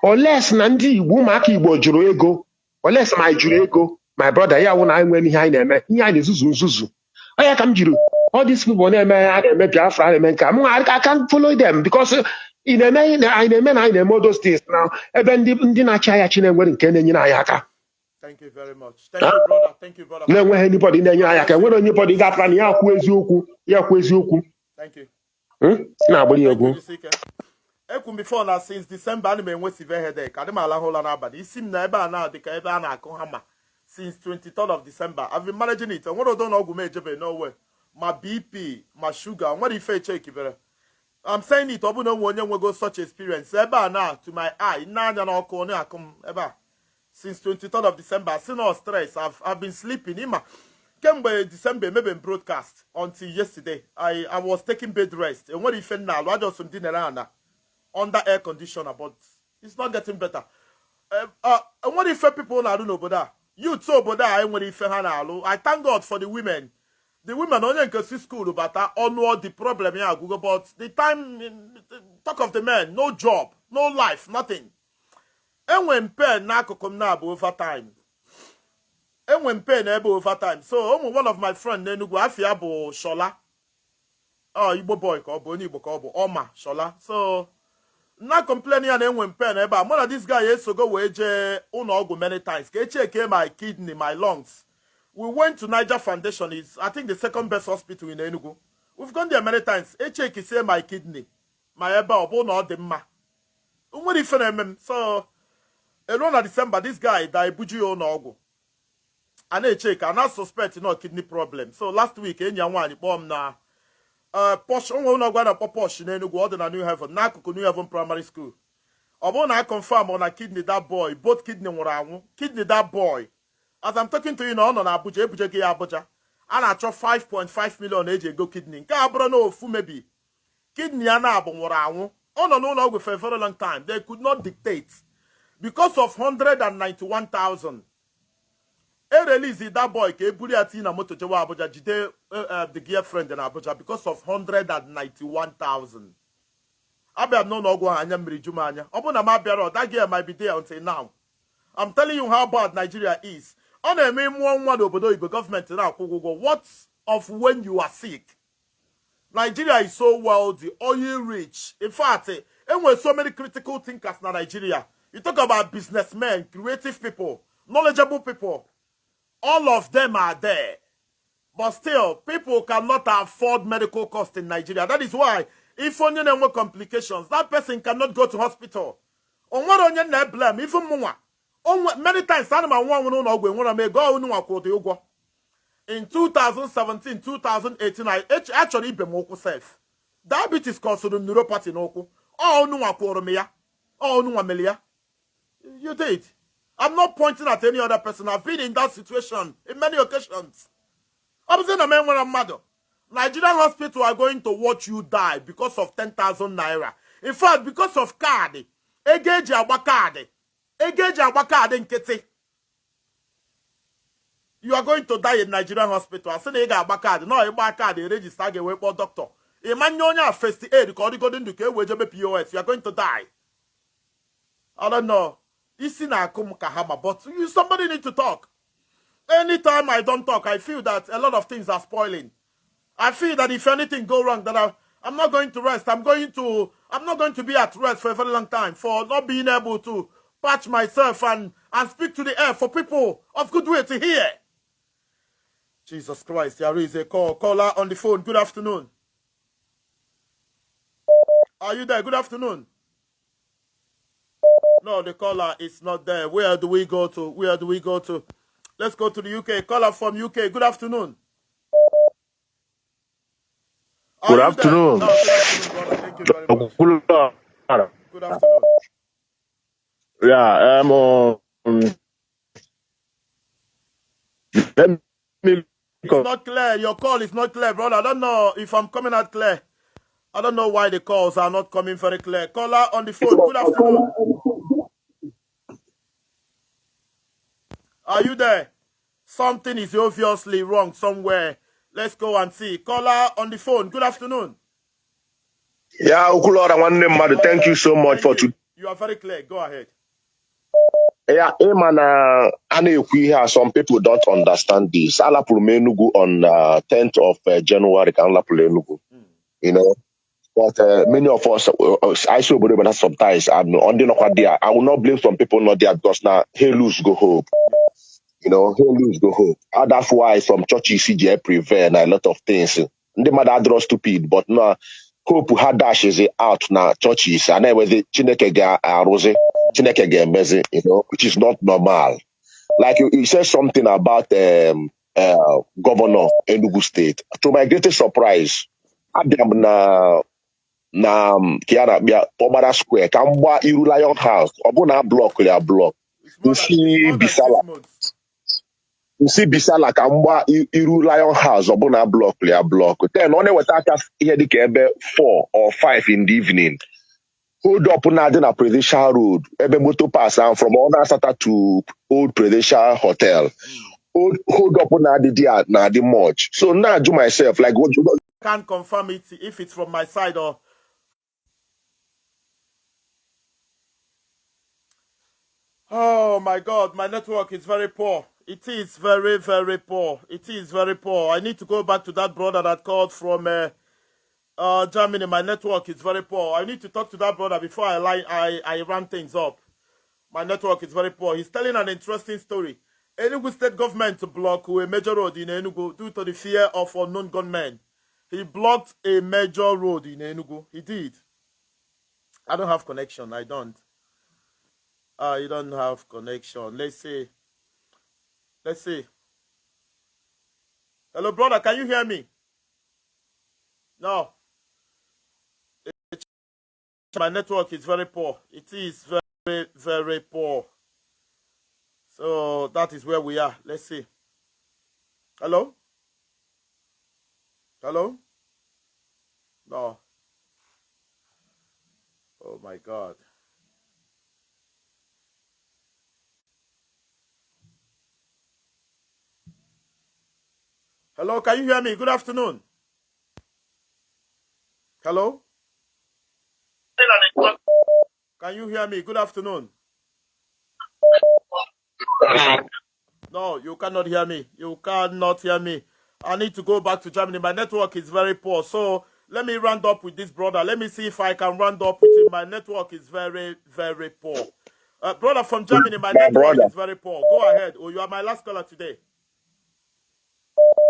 Speaker 13: unless na ndị Igbo ụmụaka Igbo jụrụ ego, unless ma jụrụ ego, my brother, ya wụ na anyị nwere ihe anyị na-eme, ihe anyị na-ezuzu nzuzu. Onye ka m jiri all these people na-eme Biafra na-eme nke I can't follow them because I na-eme all those things now ebe ndị na-achị anya chi na-enwere nke na-enye anyị aka.
Speaker 1: Thank you very much. Thank you, brother. Thank you, brother.
Speaker 13: Na-enweghị anybody na-enye anyị aka enwere anybody ga-apụta na ya kwuo eziokwu.
Speaker 1: Thank you.
Speaker 13: Na-agbali egwu.
Speaker 1: Ekwu before na since December ana m enwe severe headache adị m alahụ ụra n'abalị isi m na ebe a na dịka ebe a na-akụ hama since 23rd of December. I've been managing it. Nwere odo na ọgwụ m ejebe nowhere. My BP, my sugar, nwere ife check ibere. I'm saying it ọ bụ na onye nwego such experience ebe a na to my eye n'anya na ọkụ onye akụ m ebe a since 23rd of December. Sin no stress. I've been sleeping. Kemgbe December maybe broadcast until yesterday. I was taking bed rest. And what if now I just some dinner under air conditioner, but it's not getting better. And what if people are doing over there? You too over there. I thank God for the women. the women only can see school but on the problem here Google, but the time talk of the men, no job, no life, nothing. And when pen na come na over time. And when pen over time. So one of my friend Nenugu Afiabo Shola. Oh, Igbo boy called Igbo called Oma Shola. So not complaining and when pen eba. One of these guys used to go wage uno many times. Check my kidney, my lungs. We went to Niger Foundation. Is I think the second best hospital in Enugu. We've gone there many times. Check is say my kidney, my eba obo no the ma. So around December, this guy died buji on ogo. And I check and I suspect kidney problem. So last week, one bomb na posh on gonna posh in Enugu na New Heaven, na New Heaven Primary School. Obo na confirm on a kidney that boy, both kidney were kidney that boy. As I'm talking to you now, on Abuja, Abuja, and I chop 5.5 million age go kidney. Cabra no fu maybe. Kidney and abon no with for a very long time. They could not dictate. Because of 191,000. A release that boy, Buriatina Moto Jawa Abuja, Jide, the girlfriend in Abuja, because of 191,000. Abia no go anyamri Jumanya. Obuna Mabiaro, that girl might be there until now. I'm telling you how bad Nigeria is. On a main one obodo government now. What of when you are sick? Nigeria is so wealthy, oil rich. In fact, and with so many critical thinkers in Nigeria, you talk about businessmen, creative people, knowledgeable people. All of them are there. But still, people cannot afford medical costs in Nigeria. That is why, if only there were complications, that person cannot go to hospital. On what on your blame, even more. Many times, in 2017, 2018, I actually be safe. Diabetes caused neuropathy no. Oh no, oh no, Amelia. You did. I'm not pointing at any other person. I've been in that situation in many occasions. I'm saying a man when I'm mad. Nigerian hospitals are going to watch you die because of 10,000 naira. In fact, because of card. Egeji abakade. You are going to die in Nigerian hospital. I said, you got card. No, you got card. You register a way for doctor. Emmanuel first aid. According to POS, you are going to die. I don't know. But somebody need to talk. Anytime I don't talk, I feel that a lot of things are spoiling. I feel that if anything go wrong, that I'm not going to rest. I'm not going to be at rest for a very long time for not being able to patch myself and speak to the air for people of goodwill to hear. Jesus Christ, there is a caller on the phone. Good afternoon. Are you there? Good afternoon. No, the caller is not there. Where do we go to? Let's go to the UK. Caller from UK. Good afternoon.
Speaker 14: Good afternoon.
Speaker 1: Oh, good afternoon, brother. Thank you very much. Good afternoon.
Speaker 14: Yeah,
Speaker 1: it's not clear. Your call is not clear, brother. I don't know if I'm coming out clear. I don't know why the calls are not coming very clear. Caller on the phone. Good afternoon. Are you there? Something is obviously wrong somewhere. Let's go and see. Caller on the phone. Good afternoon.
Speaker 14: Yeah, Ukulora Nwanne Mmadụ, thank you so much for today.
Speaker 1: You are very clear. Go ahead.
Speaker 14: Yeah, man, some people don't understand this. Alapuru Enugu on 10th of January, Enugu. You know, but many of us, I saw but sometimes I will not blame some people not there because now hey lose go hope. You know, hey lose go hope. And that's why some churches CGI prevail and a lot of things. They might draw stupid, but now hope had dashes out now churches and then with the Chineke Rose, Chineke Mezi, you know, which is not normal. Like you said something about Governor Enugu State. To my greatest surprise, Abia na Kiara Bia Obara Square, Kambwa Iru Lion House, Obuna block ya block. You see Bisala Kambwa Iru Lion House, Obuna block ya block. Then only with that here the kebe 4 or 5 in the evening. Hold up on a Presidential Road, Ebe Moto Pass and from Ona Sata to Old Presidential Hotel. hold up on the much. So now I do myself like what you
Speaker 1: can't confirm it if it's from my side or. Oh my God, my network is very poor. It is very, very poor. It is very poor. I need to go back to that brother that called from Germany. My network is very poor. I need to talk to that brother before I run things up. My network is very poor. He's telling an interesting story. Enugu state government to block a major road in Enugu due to the fear of unknown gunmen. He blocked a major road in Enugu. He did. I don't have connection. I don't. You don't have connection. Let's see. Let's see. Hello, brother. Can you hear me? No. My network is very poor. It is very, very poor. So that is where we are. Let's see. Hello? Hello? No. Oh my God. Hello, can you hear me? Good afternoon. Hello? Can you hear me? Good afternoon. No, you cannot hear me. You cannot hear me. I need to go back to Germany. My network is very poor. So let me round up with this brother. Let me see if I can round up with him. My network is very, very poor. Brother from Germany, my network is very poor. Go ahead. Oh, you are my last caller today.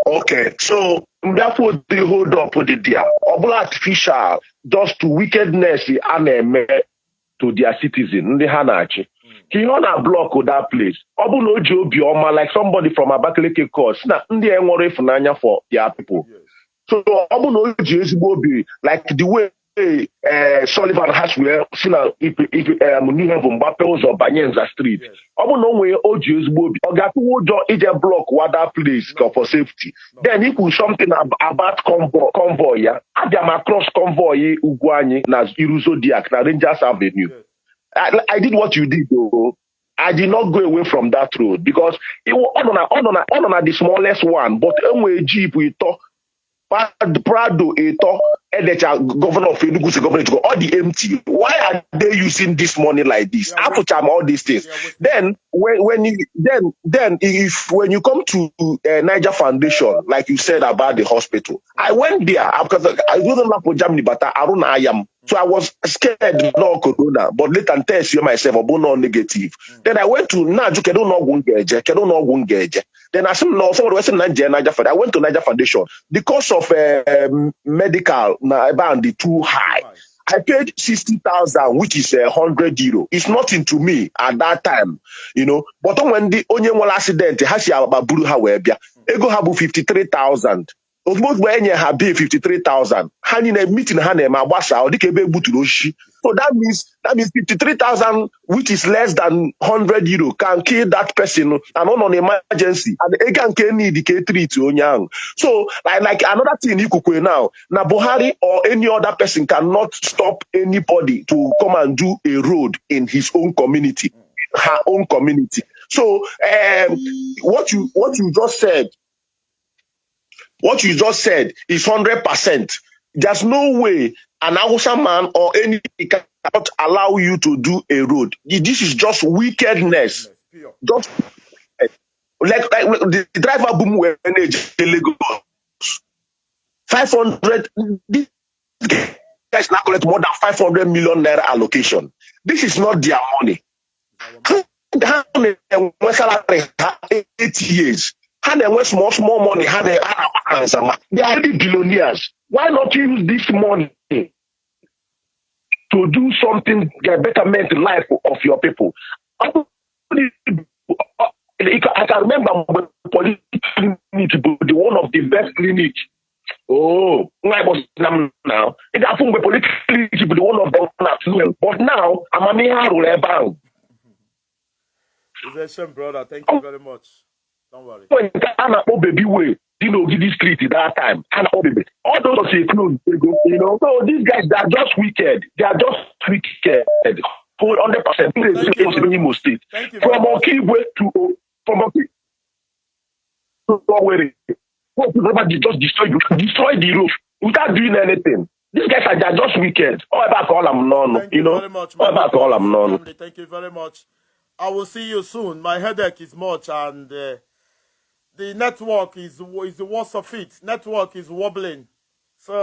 Speaker 14: Okay, so that's what they hold up with it there. All artificial, just to wickedness and to their citizen, ndị ha na-achị. Ka ihe ọ na-block that place. Ọ bụ na o ji obiọma like somebody from Abakaliki course na ndị enwere ịfụnanya for their people. So ọ bụ na o ji ezigbo obi like the way Sullivan has wee si na New Haven mgbape ụzọ banye Nza street. Ọ bụ na o nwere o ji ezigbo obi ọ ga-atụwa ụjọ ije block that place for safety. Then he could something about convoy ya. Abịa m across convoy ugwu anyị na Iru Zodiac na Rangers Avenue. I did what you did though. I did not go away from that road because it was on the smallest one, but enwere jeep ito Prado ito Edecha governor of Enugu government to go all the empty. Why are they using this money like this? After all these things. Then when you come to Niger Foundation, like you said about the hospital, I went there because I wasn't not for Germany, but I am. So I was scared no corona, but later and test you myself about no negative. Then I went to Naju Kedo no Gungeje. Then I said no, someone was in Niger Foundation. I went to Niger Foundation. The cost of medical about the too high. I paid 60,000, which is €100. It's nothing to me at that time, you know. But when the only one accident, has about Buru Hawebia, ego habu 53,000. Most when you have 53,000, hand in a meeting, hand in my wasa, or the kebe buturoshi. So that means 53,000, which is less than €100, can kill that person and on an emergency. And again can need the K3 to Onyang. So like another thing you could now Buhari or any other person cannot stop anybody to come and do a road in his own community, her own community. So what you just said. What you just said is 100%. There's no way an Hausa man or any cannot allow you to do a road. This is just wickedness. Just like the driver boom when Lagos 500. This guys now collect more than 500 million naira allocation. This is not their money. 8 years. How they want small money, how they are already billionaires. Why not use this money to do something that betterment the life of your people? I can remember when the the one of the best clinic. Oh, I was now. It happened with police clinic, the one of them as well. But now I'm a mere bang.
Speaker 1: It's a shame, brother. Thank you very much. Don't worry.
Speaker 14: When Ghana baby way, this street at that time, baby. All those are close, you know. So these guys, they are just wicked. They are just wicked. 100%. From Okezie to worry. Hope nobody just destroy the roof without doing anything. These guys are just wicked. All about all I'm known,
Speaker 1: Thank you very much.
Speaker 14: All about all I'm known.
Speaker 1: Thank you very much. I will see you soon. My headache is much, and the network is the worst of it. Network is wobbling. So